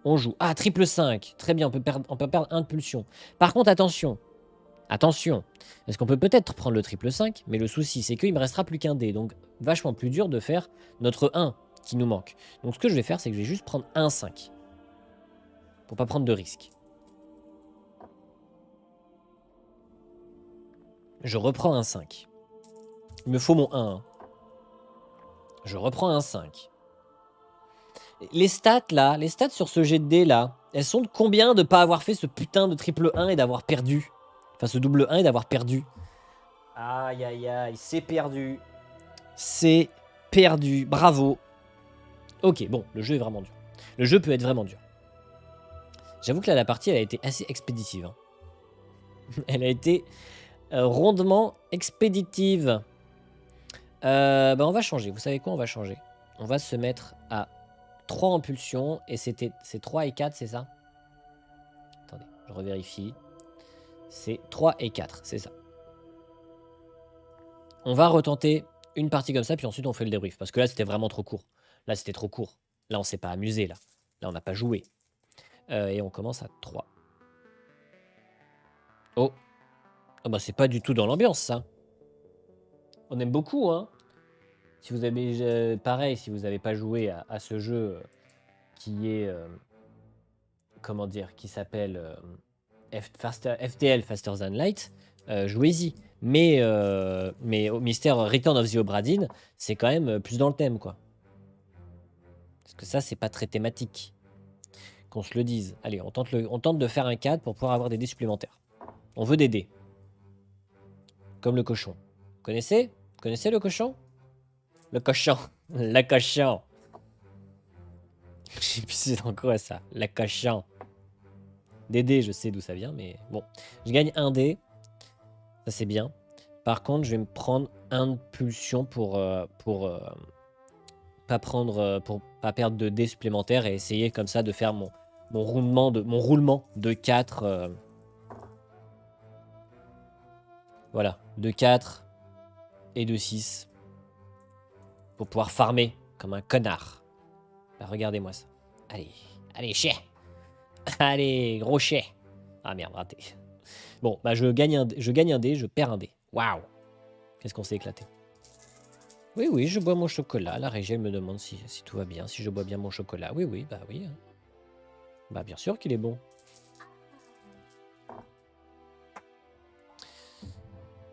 on joue. Ah, triple 5. Très bien, on peut perdre 1 de pulsion. Par contre, attention. Attention. Est-ce qu'on peut peut-être prendre le triple 5, mais le souci, c'est qu'il me restera plus qu'un dé. Donc, vachement plus dur de faire notre 1 qui nous manque. Donc, ce que je vais faire, c'est que je vais juste prendre un 5. Pour pas prendre de risque. Je reprends un 5. Il me faut mon 1. Hein. Je reprends un 5. Les stats là, les stats sur ce jet de dés là, elles sont de combien de pas avoir fait ce putain de triple 1 et d'avoir perdu? Enfin ce double 1 et d'avoir perdu. Aïe aïe aïe, c'est perdu. C'est perdu, bravo. Ok, bon, le jeu est vraiment dur. Le jeu peut être vraiment dur. J'avoue que là la partie elle a été assez expéditive. Hein. Elle a été rondement expéditive. Bah on va changer, vous savez quoi, on va changer. On va se mettre à 3 en pulsion, et c'est 3 et 4, c'est ça? Attendez, je revérifie. C'est 3 et 4, c'est ça. On va retenter une partie comme ça, puis ensuite on fait le débrief. Parce que là, c'était vraiment trop court. Là, c'était trop court. Là, on s'est pas amusé, là. Là, on n'a pas joué. Et on commence à 3. Oh. Oh bah, c'est pas du tout dans l'ambiance, ça. On aime beaucoup, hein. Si vous avez... pareil, si vous n'avez pas joué à ce jeu qui est... comment dire? Qui s'appelle... FTL, Faster Than Light, jouez-y. Mais au mystère Return of the Obra Dinn, c'est quand même plus dans le thème, quoi. Parce que ça, c'est pas très thématique. Qu'on se le dise. Allez, on tente de faire un 4 pour pouvoir avoir des dés supplémentaires. On veut des dés. Comme le cochon. Vous connaissez le cochon? Le cochon. Le cochon. Je sais plus c'est dans quoi ça. Le cochon. Des dés, je sais d'où ça vient, mais bon. Je gagne un dé. Ça, c'est bien. Par contre, je vais me prendre un de pulsion pour pas perdre de dés supplémentaires et essayer comme ça de faire mon roulement de 4. Voilà, de 4 et de 6 pour pouvoir farmer comme un connard. Bah, regardez-moi ça. Allez, chien. Allez, gros chien. Ah merde, raté. Bon, bah je gagne un dé, je perds un dé. Waouh. Qu'est-ce qu'on s'est éclaté. Oui, je bois mon chocolat. La régie, elle me demande si tout va bien, si je bois bien mon chocolat. Oui, bah oui. Bah bien sûr qu'il est bon.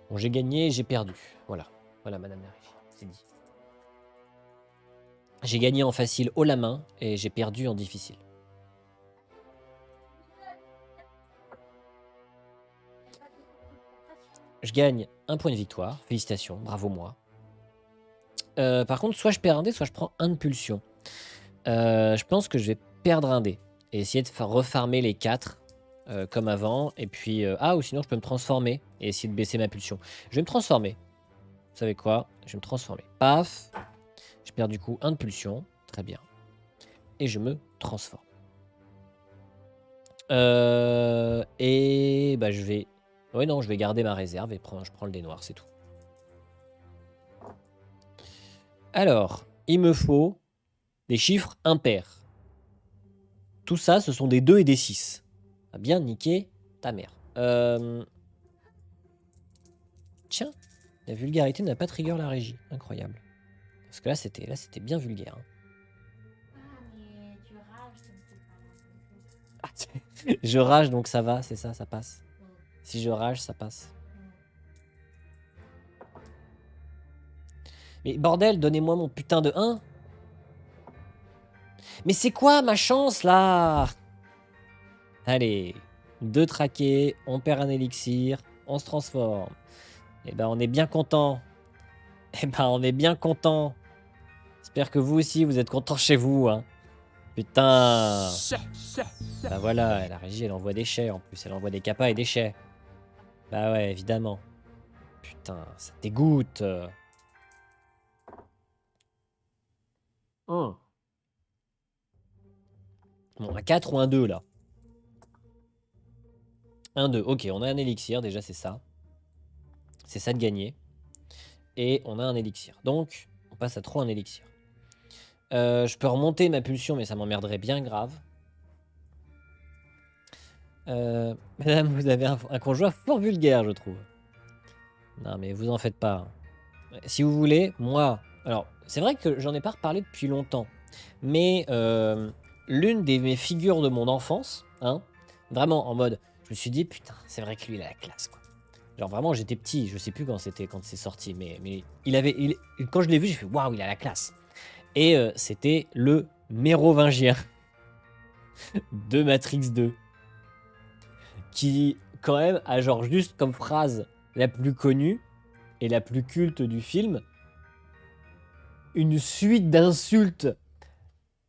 Bon, j'ai gagné, j'ai perdu. Voilà, madame la régie, c'est dit. J'ai gagné en facile haut la main et j'ai perdu en difficile. Je gagne un point de victoire. Félicitations, bravo moi. Par contre, soit je perds un dé, soit je prends un de pulsion. Je pense que je vais perdre un dé et essayer de refarmer les 4 comme avant. Et puis, ou sinon, je peux me transformer et essayer de baisser ma pulsion. Je vais me transformer. Vous savez quoi? Je vais me transformer. Paf. Je perds du coup un de pulsion. Très bien. Et je me transforme. Et bah, je vais... Ouais, non, je vais garder ma réserve et je prends le dé noir, c'est tout. Alors, il me faut des chiffres impairs. Tout ça, ce sont des 2 et des 6. Ah bien niqué ta mère. Tiens, la vulgarité n'a pas trigger la régie. Incroyable. Parce que là, c'était bien vulgaire. Hein. Ah, mais tu rages, donc c'est pas Ah, je rage, donc ça va, c'est ça, ça passe. Mm. Si je rage, ça passe. Mais bordel, donnez-moi mon putain de 1. Mais c'est quoi ma chance, là? Allez, 2 traqués, on perd un élixir, on se transforme. Eh ben, on est bien content. Eh ben, on est bien content. J'espère que vous aussi, vous êtes contents chez vous, hein. Putain. Bah voilà, la régie, elle envoie des chais en plus. Elle envoie des capas et des chais. Bah ouais, évidemment. Putain, ça dégoûte. Bon, un 4 ou un 2, là. Un 2. Ok, on a un élixir, déjà, c'est ça. C'est ça de gagner. Et on a un élixir. Donc, on passe à 3 en élixir. Je peux remonter ma pulsion, mais ça m'emmerderait bien grave. Madame, vous avez un conjoint fort vulgaire, je trouve. Non, mais vous en faites pas. Si vous voulez, moi... Alors, c'est vrai que j'en ai pas reparlé depuis longtemps. Mais l'une de mes figures de mon enfance, hein, vraiment en mode... Je me suis dit, putain, c'est vrai que lui, il a la classe, quoi. Genre vraiment, j'étais petit, je sais plus quand c'était, quand c'est sorti, mais quand je l'ai vu, j'ai fait, waouh, il a la classe. Et c'était le mérovingien de Matrix 2. Qui, quand même, a genre juste comme phrase la plus connue et la plus culte du film, une suite d'insultes.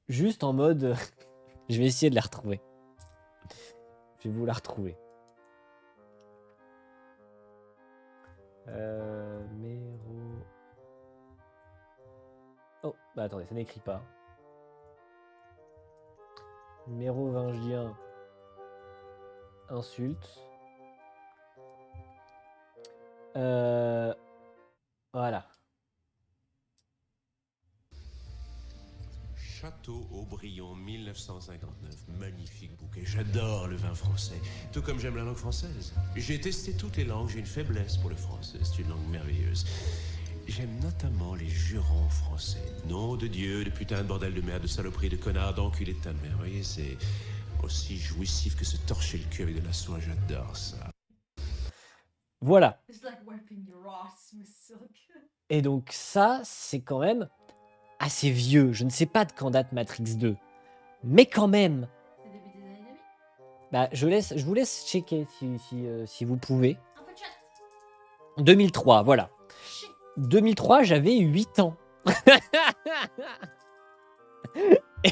Juste en mode... Je vais essayer de la retrouver. Je vais vous la retrouver. Méro... Oh, bah attendez, ça n'écrit pas. Mérovingien insulte. Voilà. Château Aubryon, 1959. Magnifique bouquet. J'adore le vin français, tout comme j'aime la langue française. J'ai testé toutes les langues, j'ai une faiblesse pour le français. C'est une langue merveilleuse. J'aime notamment les jurons français. Nom de Dieu, de putain de bordel de merde, de saloperie, de connard, d'enculé de ta mère. Vous voyez, c'est aussi jouissif que se torcher le cul avec de la soie. J'adore ça. Voilà. It's like wiping your ass with silk. Et donc ça, c'est quand même assez vieux. Je ne sais pas de quand date Matrix 2. Mais quand même. C'est début des années 2000. Bah, je vous laisse checker si vous pouvez. Un peu de chat. 2003, voilà. Shit. 2003, j'avais 8 ans.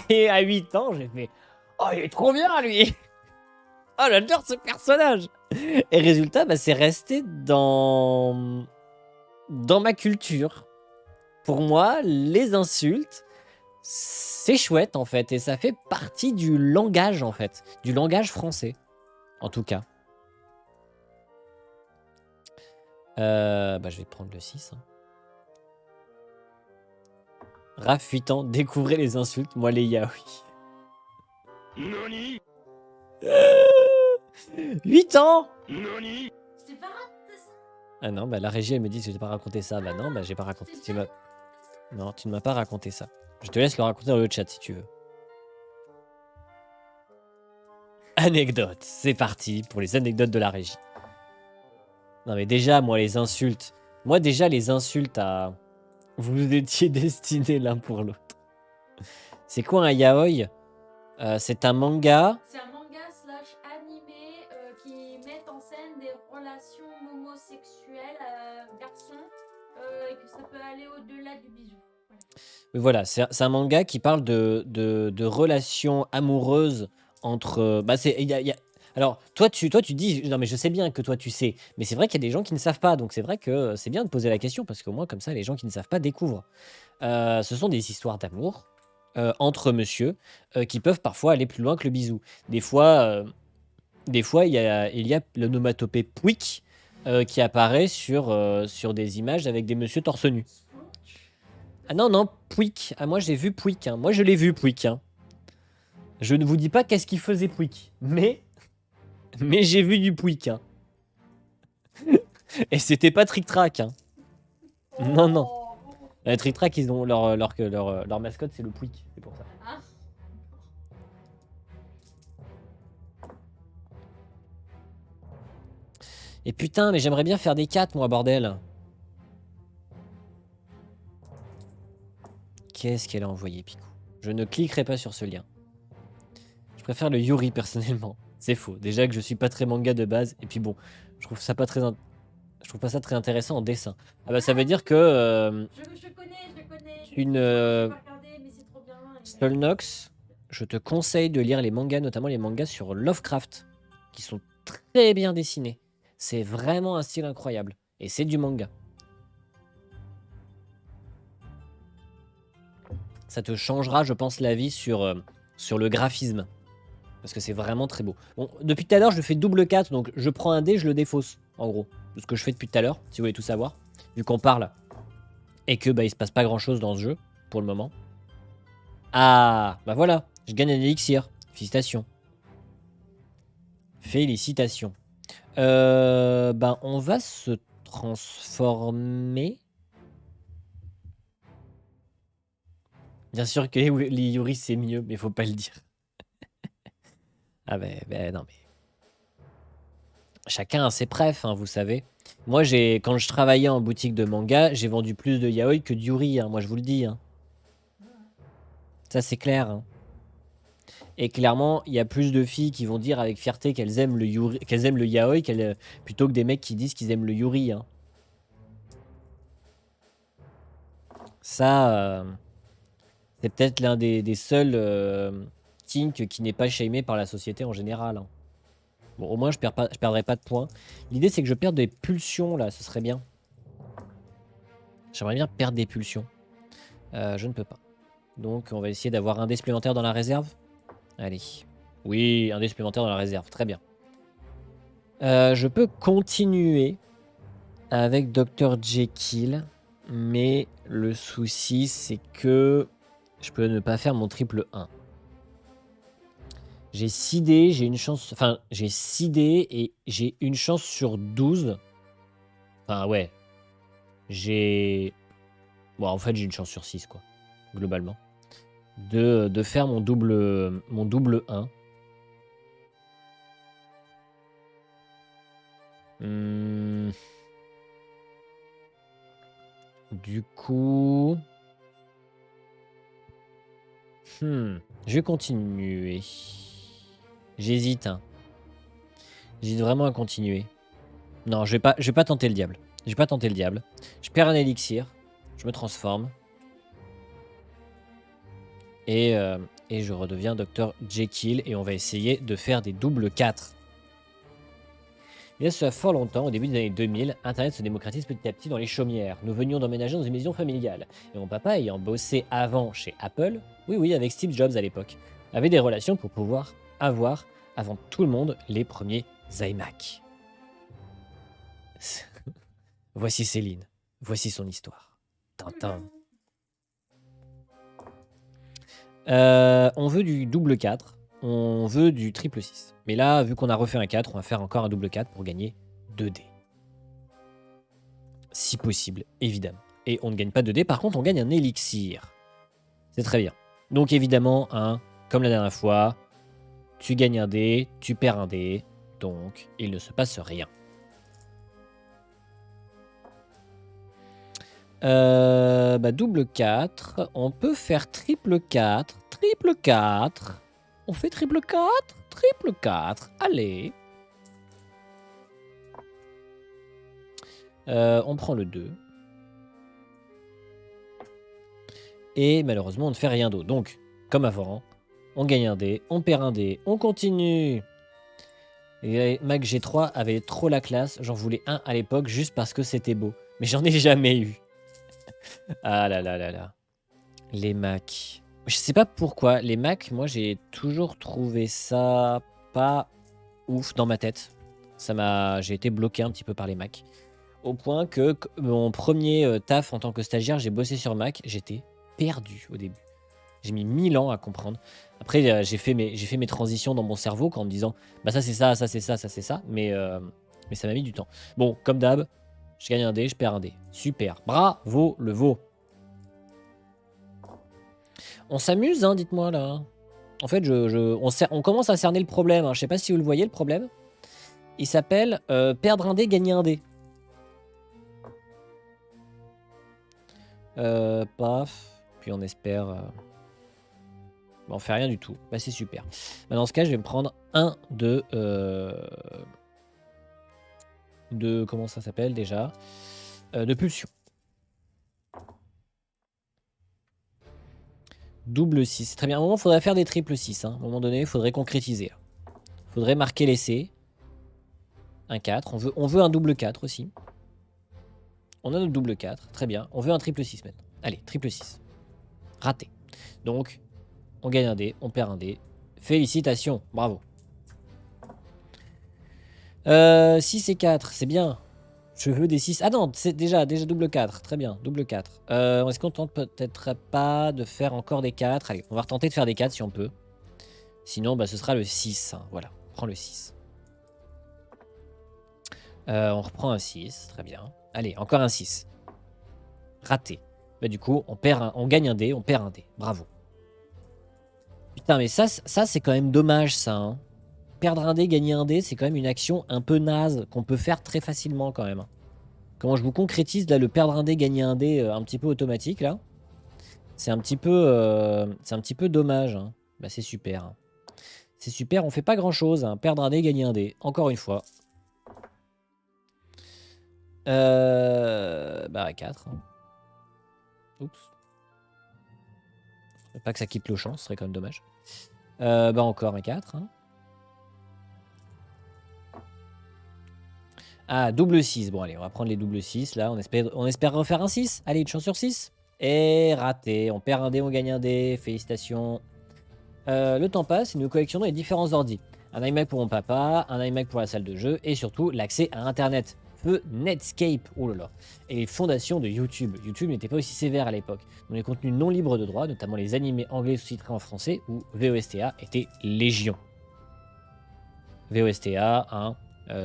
Et à 8 ans, j'ai fait « Oh, il est trop bien, lui !» Oh, j'adore ce personnage. Et résultat, bah, c'est resté dans ma culture. Pour moi, les insultes, c'est chouette, en fait. Et ça fait partie du langage, en fait. Du langage français, en tout cas. Bah, je vais prendre le 6. Hein. Raph, 8 ans, découvrez les insultes, moi les yaoi. Nani 8 ans. Nani Je t'ai pas raconté ça. Ah non, bah la régie elle me dit que j'ai pas raconté ça. Bah non, bah j'ai pas raconté. Non, tu ne m'as pas raconté ça. Je te laisse le raconter dans le chat si tu veux. Anecdote, c'est parti pour les anecdotes de la régie. Non mais déjà, moi les insultes. Moi déjà les insultes à... Vous étiez destinés l'un pour l'autre. C'est quoi un yaoi? C'est un manga. C'est un manga slash animé qui met en scène des relations homosexuelles garçons et que ça peut aller au-delà du bisou. Voilà, c'est un manga qui parle de relations amoureuses entre... Bah alors, toi, tu dis... Non, mais je sais bien que toi, tu sais. Mais c'est vrai qu'il y a des gens qui ne savent pas. Donc, c'est vrai que c'est bien de poser la question. Parce qu'au moins, comme ça, les gens qui ne savent pas découvrent. Ce sont des histoires d'amour entre monsieur qui peuvent parfois aller plus loin que le bisou. Des fois, il y a l'onomatopée pouic qui apparaît sur des images avec des messieurs torse nu. Ah non, non, Pouic. Ah, moi, j'ai vu Pouic. Hein. Moi, je l'ai vu, Pouic. Hein. Je ne vous dis pas qu'est-ce qu'il faisait, Pouic. Mais j'ai vu du Pouic. Hein. Et c'était pas Trick Track. Hein. Non, non. Trick Track, ils ont leur mascotte, c'est le Pouic. C'est pour ça. Ah. Et putain, mais j'aimerais bien faire des 4, moi, bordel. Qu'est-ce qu'elle a envoyé, Picou? Je ne cliquerai pas sur ce lien. Je préfère le Yuri, personnellement. C'est faux. Déjà que je suis pas très manga de base. Et puis bon, je trouve ça pas très... Je trouve pas ça très intéressant en dessin. Ah bah ça veut dire que... Je connais. une... J'ai pas regardé, mais c'est trop bien. Stolnox, je te conseille de lire les mangas, notamment les mangas sur Lovecraft, qui sont très bien dessinés. C'est vraiment un style incroyable. Et c'est du manga. Ça te changera, je pense, la vie sur, sur le graphisme. Parce que c'est vraiment très beau. Bon, depuis tout à l'heure, je fais double 4, donc je prends un dé, je le défausse, en gros. De ce que je fais depuis tout à l'heure, si vous voulez tout savoir. Vu qu'on parle. Et que bah, il se passe pas grand chose dans ce jeu, pour le moment. Ah, bah voilà, je gagne un élixir. Félicitations. Félicitations. Ben, on va se transformer. Bien sûr que les Yuri, c'est mieux, mais faut pas le dire. Ah ben non, mais... Chacun a ses préfs, hein, vous savez. Moi, quand je travaillais en boutique de manga, j'ai vendu plus de yaoi que de Yuri, hein, moi je vous le dis. Hein. Ça, c'est clair. Hein. Et clairement, il y a plus de filles qui vont dire avec fierté qu'elles aiment le Yuri, qu'elles aiment le yaoi, plutôt que des mecs qui disent qu'ils aiment le Yuri. Hein. Ça, c'est peut-être l'un des seuls kinks qui n'est pas shamé par la société en général. Hein. Bon, au moins, je perdrai pas de points. L'idée, c'est que je perde des pulsions, là. Ce serait bien. J'aimerais bien perdre des pulsions. Je ne peux pas. Donc, on va essayer d'avoir un dé supplémentaire dans la réserve. Allez. Oui, un dé supplémentaire dans la réserve. Très bien. Je peux continuer avec Dr. Jekyll. Mais le souci, c'est que je peux ne pas faire mon triple 1. J'ai 6 dés, j'ai une chance... Enfin, j'ai 6 dés et j'ai une chance sur 12. Enfin, ouais. J'ai... Bon, en fait, j'ai une chance sur 6, quoi. Globalement. De faire mon double 1. Du coup... Je vais continuer. J'hésite. Hein. J'hésite vraiment à continuer. Non, je vais pas tenter le diable. Je vais pas tenter le diable. Je perds un élixir. Je me transforme. Et je redeviens Dr. Jekyll. Et on va essayer de faire des doubles 4. Il y a cela fort longtemps, au début des années 2000, Internet se démocratise petit à petit dans les chaumières. Nous venions d'emménager dans une maison familiale. Et mon papa, ayant bossé avant chez Apple, oui, avec Steve Jobs à l'époque, avait des relations pour pouvoir avoir, avant tout le monde, les premiers iMac. Voici Céline. Voici son histoire. Tintin. On veut du double 4. On veut du triple 6. Mais là, vu qu'on a refait un 4, on va faire encore un double 4 pour gagner 2 dés. Si possible, évidemment. Et on ne gagne pas 2 dés, par contre, on gagne un élixir. C'est très bien. Donc évidemment, comme la dernière fois, tu gagnes un dé, tu perds un dé. Donc, il ne se passe rien. Double 4. On peut faire triple 4. Triple 4. On fait triple 4. Triple 4. Allez. On prend le 2. Et malheureusement, on ne fait rien d'autre. Donc, comme avant, on gagne un dé, on perd un dé, on continue. Et Mac G3 avait trop la classe. J'en voulais un à l'époque juste parce que c'était beau. Mais j'en ai jamais eu. Ah là là là là. Les Macs. Je sais pas pourquoi. Les Macs, moi, j'ai toujours trouvé ça pas ouf dans ma tête. J'ai été bloqué un petit peu par les Macs. Au point que mon premier taf en tant que stagiaire, j'ai bossé sur Mac. J'étais perdu au début. J'ai mis 1000 ans à comprendre. Après, j'ai fait mes transitions dans mon cerveau en me disant bah ça c'est ça, ça c'est ça, ça c'est ça. Mais ça m'a mis du temps. Bon, comme d'hab, je gagne un dé, je perds un dé. Super. Bravo le veau. On s'amuse, hein, dites-moi là. En fait, on commence à cerner le problème. Hein. Je sais pas si vous le voyez, le problème. Il s'appelle perdre un dé, gagner un dé. Paf. puis on espère... Bah, on fait rien du tout. Bah, c'est super. Bah, dans ce cas, je vais me prendre un de... comment ça s'appelle déjà de pulsion. Double 6. Très bien. À un moment, il faudrait faire des triples 6. Hein. À un moment donné, il faudrait concrétiser. Il faudrait marquer l'essai. Un 4. On veut un double 4 aussi. On a notre double 4. Très bien. On veut un triple 6 maintenant. Allez, triple 6. Raté. Donc, on gagne un dé. On perd un dé. Félicitations. Bravo. 6 et 4. C'est bien. Je veux des 6. Ah non, c'est déjà double 4. Très bien, double 4. Est-ce qu'on tente peut-être pas de faire encore des 4? Allez, on va retenter de faire des 4 si on peut. Sinon, bah, ce sera le 6. Hein. Voilà, on prend le 6. On reprend un 6. Très bien. Allez, encore un 6. Raté. Bah, du coup, on gagne un dé, on perd un dé. Bravo. Putain, mais ça c'est quand même dommage, ça. Hein. Perdre un dé, gagner un dé, c'est quand même une action un peu naze qu'on peut faire très facilement quand même. Comment je vous concrétise là le perdre un dé, gagner un dé un petit peu automatique là. C'est un petit peu dommage. Hein. Bah, c'est super. Hein. C'est super, on fait pas grand chose. Hein. Perdre un dé, gagner un dé. Encore une fois. Bah 4. Hein. Oups. Pas que ça quitte le champ, ce serait quand même dommage. Bah encore un 4. Hein. Ah, double 6. Bon, allez, on va prendre les double 6. Là, on espère refaire un 6. Allez, une chance sur 6. Et raté. On perd un dé, on gagne un dé. Félicitations. Le temps passe et nous collectionnons les différents ordis. Un iMac pour mon papa, un iMac pour la salle de jeu et surtout l'accès à Internet. Feu Netscape. Oh là là. Et les fondations de YouTube. YouTube n'était pas aussi sévère à l'époque. Donc les contenus non libres de droit, notamment les animés anglais sous-titrés en français ou VOSTA, étaient légion. VOSTA, hein.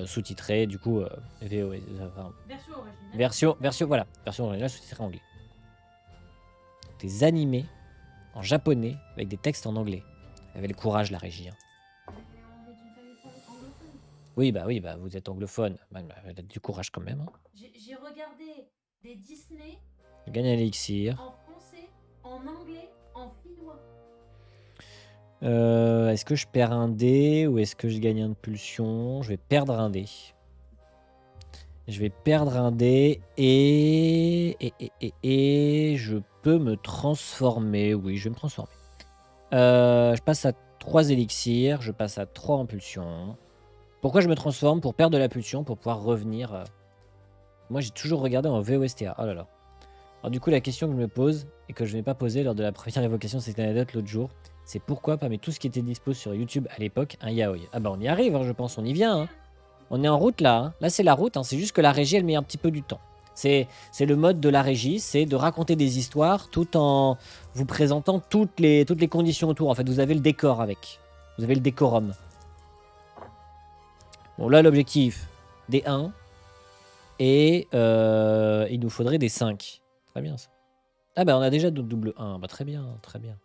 Sous-titré, du coup, Version originale. version originale sous-titrée anglais. Des animés en japonais avec des textes en anglais. Elle avait le courage, la régie. Hein. On est d'une famille anglophone. Oui, bah, vous êtes anglophone. Bah, elle a du courage quand même. Hein. J'ai regardé des Disney Je gagne un élixir. en français, en anglais, en finnois. Est-ce que je perds un dé ou est-ce que je gagne un pulsion? Je vais perdre un dé. Je vais perdre un dé et je peux me transformer. Oui, je vais me transformer. Je passe à 3 élixirs. Je passe à 3 en pulsion. Pourquoi je me transforme? Pour perdre de la pulsion, pour pouvoir revenir. Moi, j'ai toujours regardé en VOSTA. Oh là là. Alors du coup, la question que je me pose, et que je n'ai pas posée lors de la première évocation de cette anecdote l'autre jour, c'est pourquoi pas, mais tout ce qui était dispo sur YouTube à l'époque, un yaoi. Ah bah on y arrive, hein, je pense, on y vient. Hein. On est en route là. Hein. Là, c'est la route, hein. C'est juste que la régie, elle met un petit peu du temps. C'est le mode de la régie, c'est de raconter des histoires tout en vous présentant toutes les conditions autour. En fait, vous avez le décor avec. Vous avez le décorum. Bon, là, l'objectif, des 1. Et il nous faudrait des 5. Très bien, ça. Ah bah, on a déjà de double 1. Bah, très bien, très bien.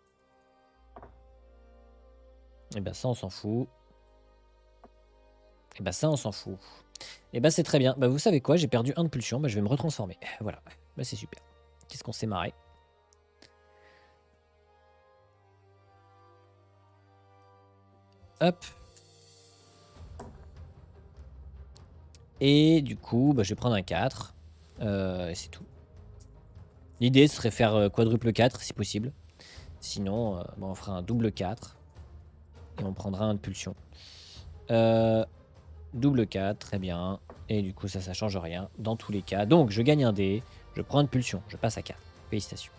Et bah, ça, on s'en fout. Et bah, ça, on s'en fout. Et bah, c'est très bien. Bah, vous savez quoi? J'ai perdu 1 de pulsion. Bah, je vais me retransformer. Voilà. Bah, c'est super. Qu'est-ce qu'on s'est marré. Hop. Et du coup, bah, je vais prendre un 4. Et c'est tout. L'idée serait faire quadruple 4 si possible. Sinon, bah, on fera un double 4. Et on prendra un de pulsion. Double 4, très bien. Et du coup, ça change rien dans tous les cas. Donc, je gagne un dé. Je prends une pulsion. Je passe à 4. Félicitations.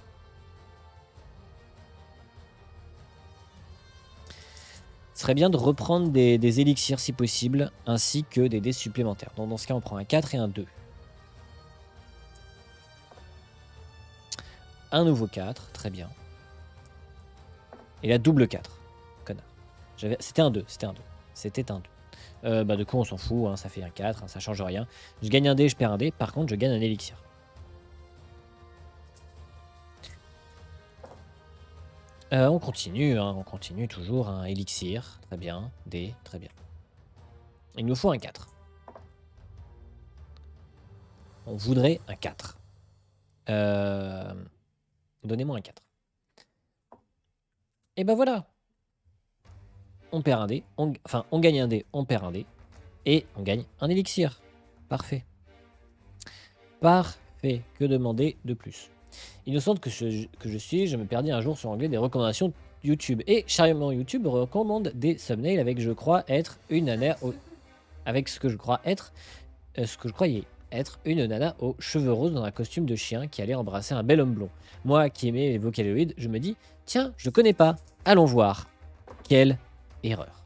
Ce serait bien de reprendre des élixirs si possible, ainsi que des dés supplémentaires. Donc, dans ce cas, on prend un 4 et un 2. Un nouveau 4, très bien. Et la double 4. Connard. C'était un 2, c'était un 2. C'était un 2. Bah, de coup, on s'en fout, hein, ça fait un 4, hein, ça change rien. Je gagne un dé, je perds un dé. Par contre, je gagne un élixir. On continue, hein, on continue toujours. Un élixir, très bien. Dé, très bien. Il nous faut un 4. On voudrait un 4. Donnez-moi un 4. Et ben voilà. On perd un dé. Enfin, on gagne un dé, on perd un dé. Et on gagne un élixir. Parfait. Parfait. Que demander de plus? Innocente que je suis, je me perdis un jour sur Anglais des recommandations YouTube. Et charmant YouTube recommande des thumbnails avec, je crois, être une nana avec ce que je crois être, ce que je croyais être une nana aux cheveux roses dans un costume de chien qui allait embrasser un bel homme blond. Moi qui aimais les Vocaloid, je me dis, tiens, je connais pas, allons voir. Quelle erreur.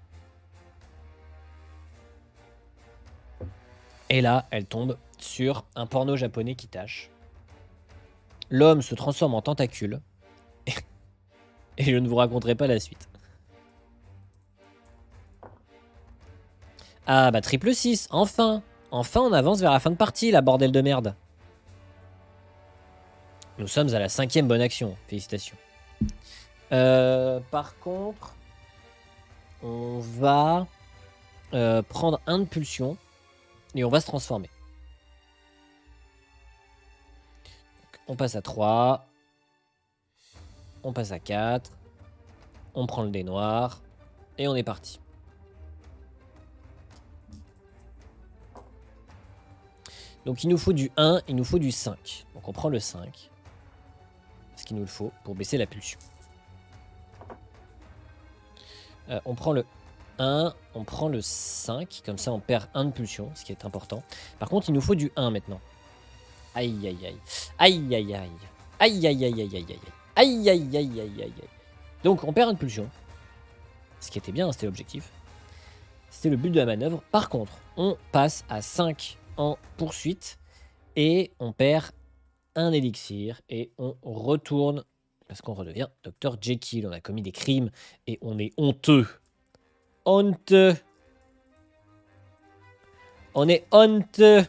Et là, elle tombe sur un porno japonais qui tâche. L'homme se transforme en tentacule. Et je ne vous raconterai pas la suite. Ah bah triple 6, enfin. Enfin on avance vers la fin de partie, la bordel de merde. Nous sommes à la 5e bonne action, félicitations. Par contre, on va prendre un de pulsion et on va se transformer. Donc, on passe à 3. On passe à 4. On prend le dé noir. Et on est parti. Donc il nous faut du 1, il nous faut du 5. Donc on prend le 5. Ce qu'il nous le faut pour baisser la pulsion. On prend le 1, on prend le 5. Comme ça on perd 1 de pulsion, ce qui est important. Par contre il nous faut du 1 maintenant. Aïe aïe aïe. Aïe aïe aïe. Aïe aïe aïe aïe aïe aïe. Aïe aïe aïe aïe aïe. Donc on perd 1 de pulsion. Ce qui était bien, c'était l'objectif. C'était le but de la manœuvre. Par contre, on passe à 5 en poursuite et on perd un élixir et on retourne parce qu'on redevient Dr Jekyll. On a commis des crimes et on est honteux. Honteux. On est honteux.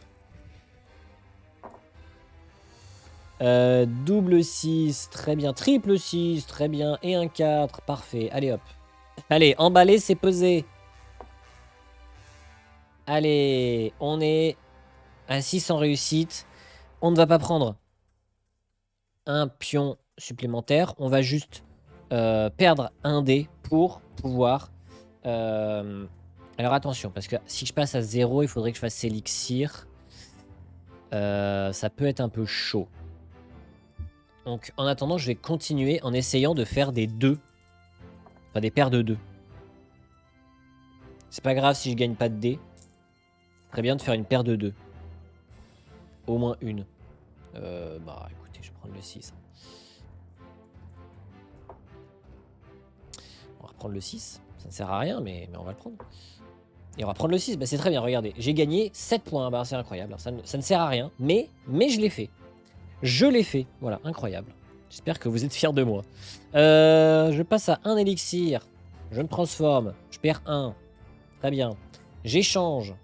Double 6, très bien. Triple 6, très bien. Et un 4, parfait. Allez hop. Allez, emballer, c'est peser. Allez, on est à 6 en réussite. On ne va pas prendre un pion supplémentaire. On va juste perdre un dé pour pouvoir... Alors attention, parce que si je passe à 0, il faudrait que je fasse élixir. Ça peut être un peu chaud. Donc en attendant, je vais continuer en essayant de faire des 2. Enfin des paires de 2. C'est pas grave si je gagne pas de dés. Très bien de faire une paire de 2. Au moins une. Bah écoutez, je vais prendre le 6. On va reprendre le 6. Ça ne sert à rien, mais on va le prendre. Et on va prendre le 6. Bah, c'est très bien, regardez. J'ai gagné 7 points. Bah, c'est incroyable. Ça ne sert à rien, mais je l'ai fait. Je l'ai fait. Voilà, incroyable. J'espère que vous êtes fiers de moi. Je passe à un élixir. Je me transforme. Je perds 1. Très bien. J'échange.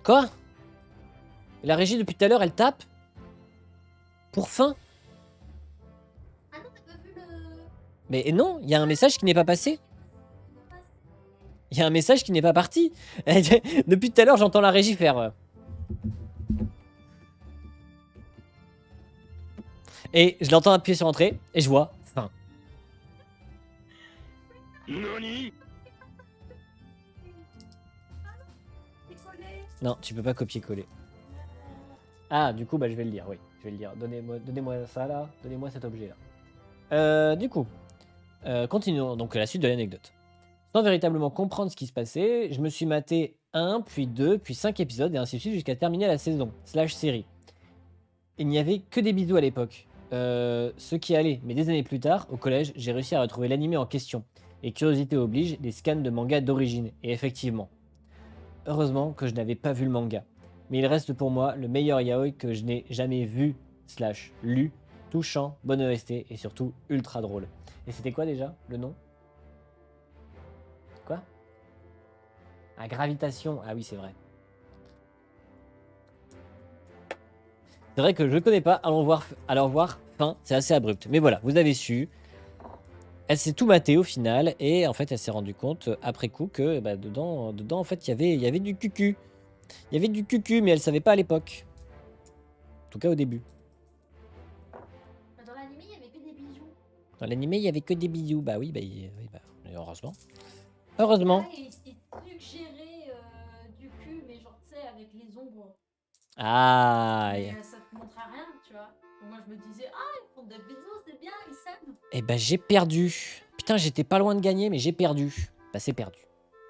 Quoi? La régie depuis tout à l'heure, elle tape? Pour fin? Ah non, t'as pas vu le... Mais non, il y a un message qui n'est pas passé. Il y a un message qui n'est pas parti. Depuis tout à l'heure, j'entends la régie faire... Et je l'entends appuyer sur entrée, et je vois fin. Nani? Non, tu peux pas copier-coller. Ah, du coup, bah, je vais le lire, oui. Je vais le lire. Donnez-moi ça, là. Donnez-moi cet objet-là. Du coup, continuons donc la suite de l'anecdote. Sans véritablement comprendre ce qui se passait, je me suis maté 1, puis 2, puis 5 épisodes, et ainsi de suite jusqu'à terminer la saison, /série. Il n'y avait que des bisous à l'époque. Ce qui allait, mais des années plus tard, au collège, j'ai réussi à retrouver l'anime en question. Et curiosité oblige, des scans de manga d'origine. Et effectivement, heureusement que je n'avais pas vu le manga. Mais il reste pour moi le meilleur yaoi que je n'ai jamais vu, /lu, touchant, bonne OST et surtout ultra drôle. Et c'était quoi déjà, le nom? Quoi? Ah, Gravitation. Ah oui, c'est vrai. C'est vrai que je ne connais pas. Allons voir fin. C'est assez abrupt. Mais voilà, vous avez su. Elle s'est tout matée au final. Et en fait, elle s'est rendue compte après coup que bah, dedans, en fait, il y avait du cucu. Il y avait du cucu, mais elle savait pas à l'époque. En tout cas, au début. Dans l'anime, il y avait que Dans l'animé, il y avait que des bisous. Bah oui, heureusement. Heureusement. Ah, il suggérait du cul, mais genre, tu sais, avec les ombres. Ah. Mais ça te montre à rien, tu vois. Donc moi, je me disais, ah, ils font des bisous, c'est bien, ils s'aiment. Eh ben, j'ai perdu. Putain, j'étais pas loin de gagner, mais j'ai perdu. Bah, c'est perdu.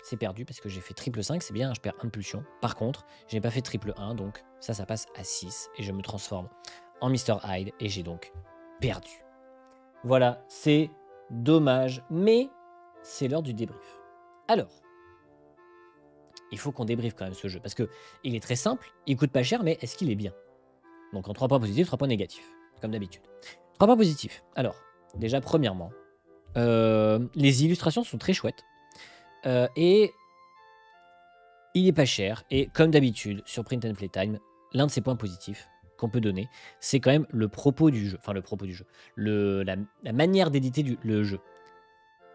C'est perdu parce que j'ai fait triple 5, c'est bien, hein, je perds 1 de pulsion. Par contre, je n'ai pas fait triple 1, donc ça passe à 6 et je me transforme en Mr. Hyde et j'ai donc perdu. Voilà, c'est dommage, mais c'est l'heure du débrief. Alors, il faut qu'on débriefe quand même ce jeu parce que il est très simple, il coûte pas cher, mais est-ce qu'il est bien? Donc en 3 points positifs, 3 points négatifs, comme d'habitude. 3 points positifs. Alors, déjà, premièrement, les illustrations sont très chouettes. Et il est pas cher. Et comme d'habitude, sur Print and Playtime, l'un de ses points positifs qu'on peut donner, c'est quand même le propos du jeu. Enfin, le propos du jeu. La manière d'éditer le jeu.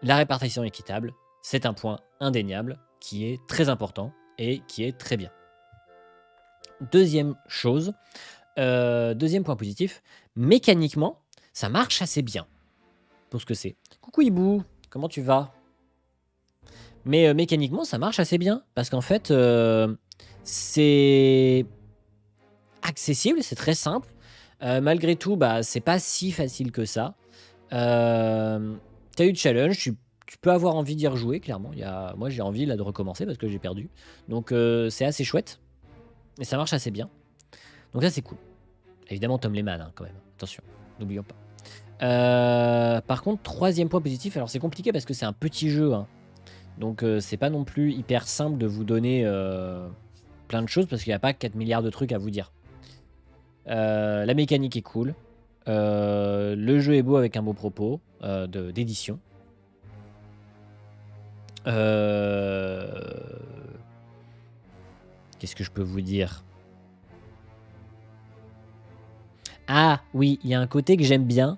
La répartition équitable, c'est un point indéniable qui est très important et qui est très bien. Deuxième chose, deuxième point positif, mécaniquement, ça marche assez bien pour ce que c'est. Coucou Hibou, comment tu vas? Mais mécaniquement, ça marche assez bien parce qu'en fait, c'est accessible, c'est très simple. Malgré tout, bah, c'est pas si facile que ça. T'as eu de challenge, tu peux avoir envie d'y rejouer, clairement. Moi, j'ai envie là de recommencer parce que j'ai perdu. Donc, c'est assez chouette et ça marche assez bien. Donc, ça, c'est cool. Évidemment, Tom Lehman, hein, quand même. Attention, n'oublions pas. Par contre, troisième point positif, alors c'est compliqué parce que c'est un petit jeu, hein. Donc c'est pas non plus hyper simple de vous donner plein de choses parce qu'il n'y a pas 4 milliards de trucs à vous dire. La mécanique est cool. Le jeu est beau avec un beau propos d'édition. Qu'est-ce que je peux vous dire? Ah oui, il y a un côté que j'aime bien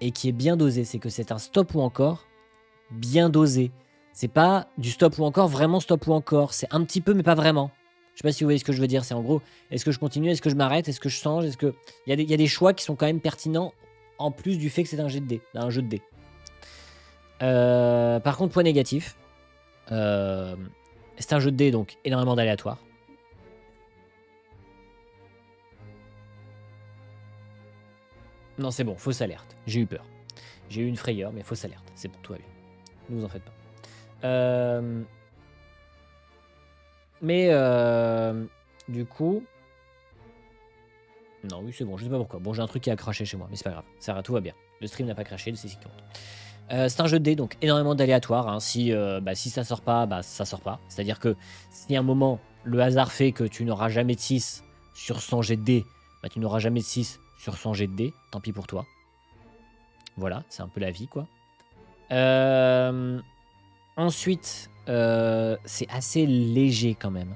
et qui est bien dosé. C'est que c'est un stop ou encore bien dosé. C'est pas du stop ou encore, vraiment stop ou encore. C'est un petit peu, mais pas vraiment. Je sais pas si vous voyez ce que je veux dire. C'est en gros, est-ce que je continue, est-ce que je m'arrête, est-ce que je change, est-ce que il y a des choix qui sont quand même pertinents en plus du fait que c'est un jeu de dés, par contre, point négatif, c'est un jeu de dés, donc énormément d'aléatoires. Non, c'est bon, fausse alerte. J'ai eu peur. J'ai eu une frayeur, mais fausse alerte. C'est bon, tout va bien. Ne vous en faites pas. Mais du coup... Non, oui, c'est bon, je sais pas pourquoi. Bon, j'ai un truc qui a craché chez moi, mais c'est pas grave. Ça va, tout va bien. Le stream n'a pas craché, c'est ce qui compte. C'est un jeu de dés, donc énormément d'aléatoires. Hein. Si ça sort pas, bah ça sort pas. C'est-à-dire que si à un moment, le hasard fait que tu n'auras jamais de 6 sur 100 jets de dés, bah tu n'auras jamais de 6 sur 100 jets de dés. Tant pis pour toi. Voilà, c'est un peu la vie, quoi. Ensuite, c'est assez léger quand même.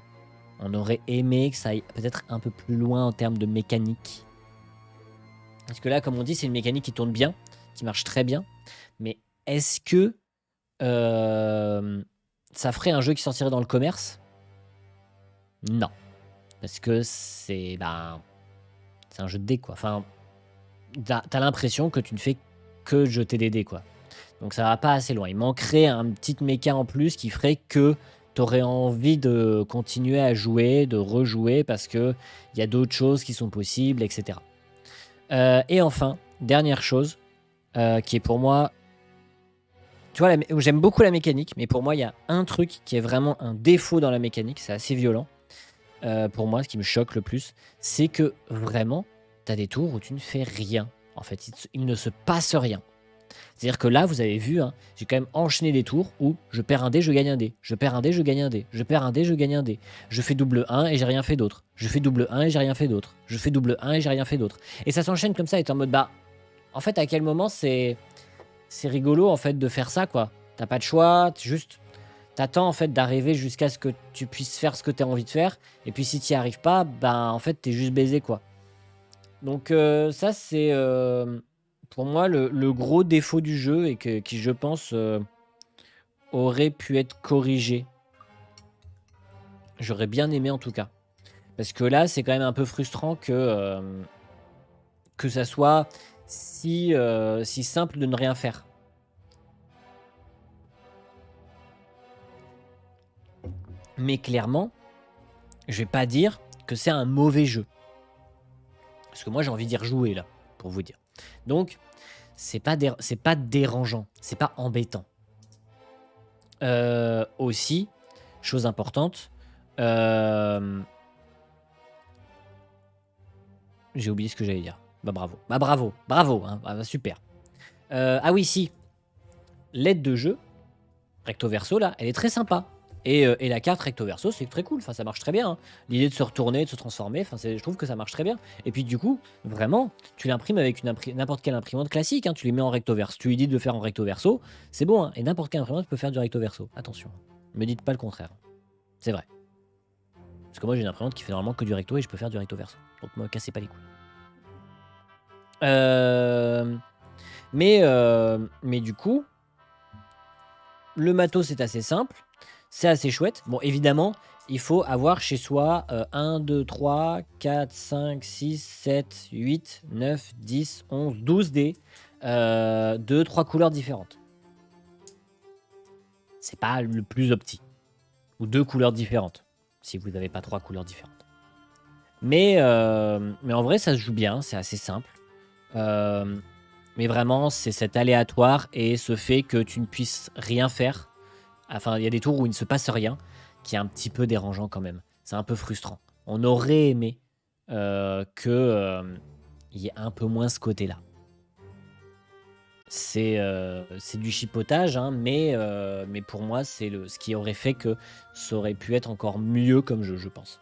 On aurait aimé que ça aille peut-être un peu plus loin en termes de mécanique. Parce que là, comme on dit, c'est une mécanique qui tourne bien, qui marche très bien. Mais est-ce que ça ferait un jeu qui sortirait dans le commerce? Non. Parce que c'est un jeu de dés, quoi. Enfin, t'as l'impression que tu ne fais que jeter des dés, quoi. Donc ça va pas assez loin. Il manquerait un petit méca en plus qui ferait que t'aurais envie de continuer à jouer, de rejouer, parce qu'il y a d'autres choses qui sont possibles, etc. Et enfin, dernière chose, qui est pour moi... Tu vois, j'aime beaucoup la mécanique, mais pour moi, il y a un truc qui est vraiment un défaut dans la mécanique, c'est assez violent. Pour moi, ce qui me choque le plus, c'est que vraiment, tu as des tours où tu ne fais rien. En fait, il ne se passe rien. C'est-à-dire que là, vous avez vu, hein, j'ai quand même enchaîné des tours où je perds un dé, je gagne un dé. Je perds un dé, je gagne un dé. Je perds un dé, je gagne un dé. Je fais double 1 et j'ai rien fait d'autre. Je fais double 1 et j'ai rien fait d'autre. Je fais double 1 et j'ai rien fait d'autre. Et ça s'enchaîne comme ça, et t'es en mode, en fait, à quel moment c'est rigolo, en fait, de faire ça, quoi. T'as pas de choix, t'attends, en fait, d'arriver jusqu'à ce que tu puisses faire ce que t'as envie de faire. Et puis, si t'y arrives pas, en fait, t'es juste baisé, quoi. Donc, ça, c'est... pour moi, le gros défaut du jeu et qui, je pense, aurait pu être corrigé. J'aurais bien aimé en tout cas. Parce que là, c'est quand même un peu frustrant que ça soit si simple de ne rien faire. Mais clairement, je vais pas dire que c'est un mauvais jeu. Parce que moi, j'ai envie d'y rejouer, là, pour vous dire. Donc, c'est pas dérangeant, c'est pas embêtant. Aussi, chose importante, j'ai oublié ce que j'allais dire. Bah bravo, hein, bah, super. Ah oui, si, l'aide de jeu, recto verso, là, elle est très sympa. Et la carte recto verso, c'est très cool, enfin, ça marche très bien, hein. L'idée de se retourner, de se transformer, enfin, je trouve que ça marche très bien. Et puis du coup, vraiment, tu l'imprimes avec n'importe quelle imprimante classique, hein, tu les mets en recto verso. Tu lui dis de le faire en recto verso, c'est bon, hein, et n'importe quelle imprimante peut faire du recto verso. Attention, me dites pas le contraire. C'est vrai. Parce que moi, j'ai une imprimante qui fait normalement que du recto et je peux faire du recto verso. Donc, me cassez pas les couilles. Mais du coup, le matos, c'est assez simple. C'est assez chouette. Bon, évidemment, il faut avoir chez soi 1, 2, 3, 4, 5, 6, 7, 8, 9, 10, 11, 12 dés de 3 couleurs différentes. C'est pas le plus opti. Ou 2 couleurs différentes, si vous n'avez pas 3 couleurs différentes. Mais en vrai, ça se joue bien, c'est assez simple. Mais vraiment, c'est cet aléatoire et ce fait que tu ne puisses rien faire. Enfin, il y a des tours où il ne se passe rien, qui est un petit peu dérangeant quand même. C'est un peu frustrant. On aurait aimé qu'il y ait un peu moins ce côté-là. C'est du chipotage, hein, mais pour moi, c'est ce qui aurait fait que ça aurait pu être encore mieux comme jeu, je pense.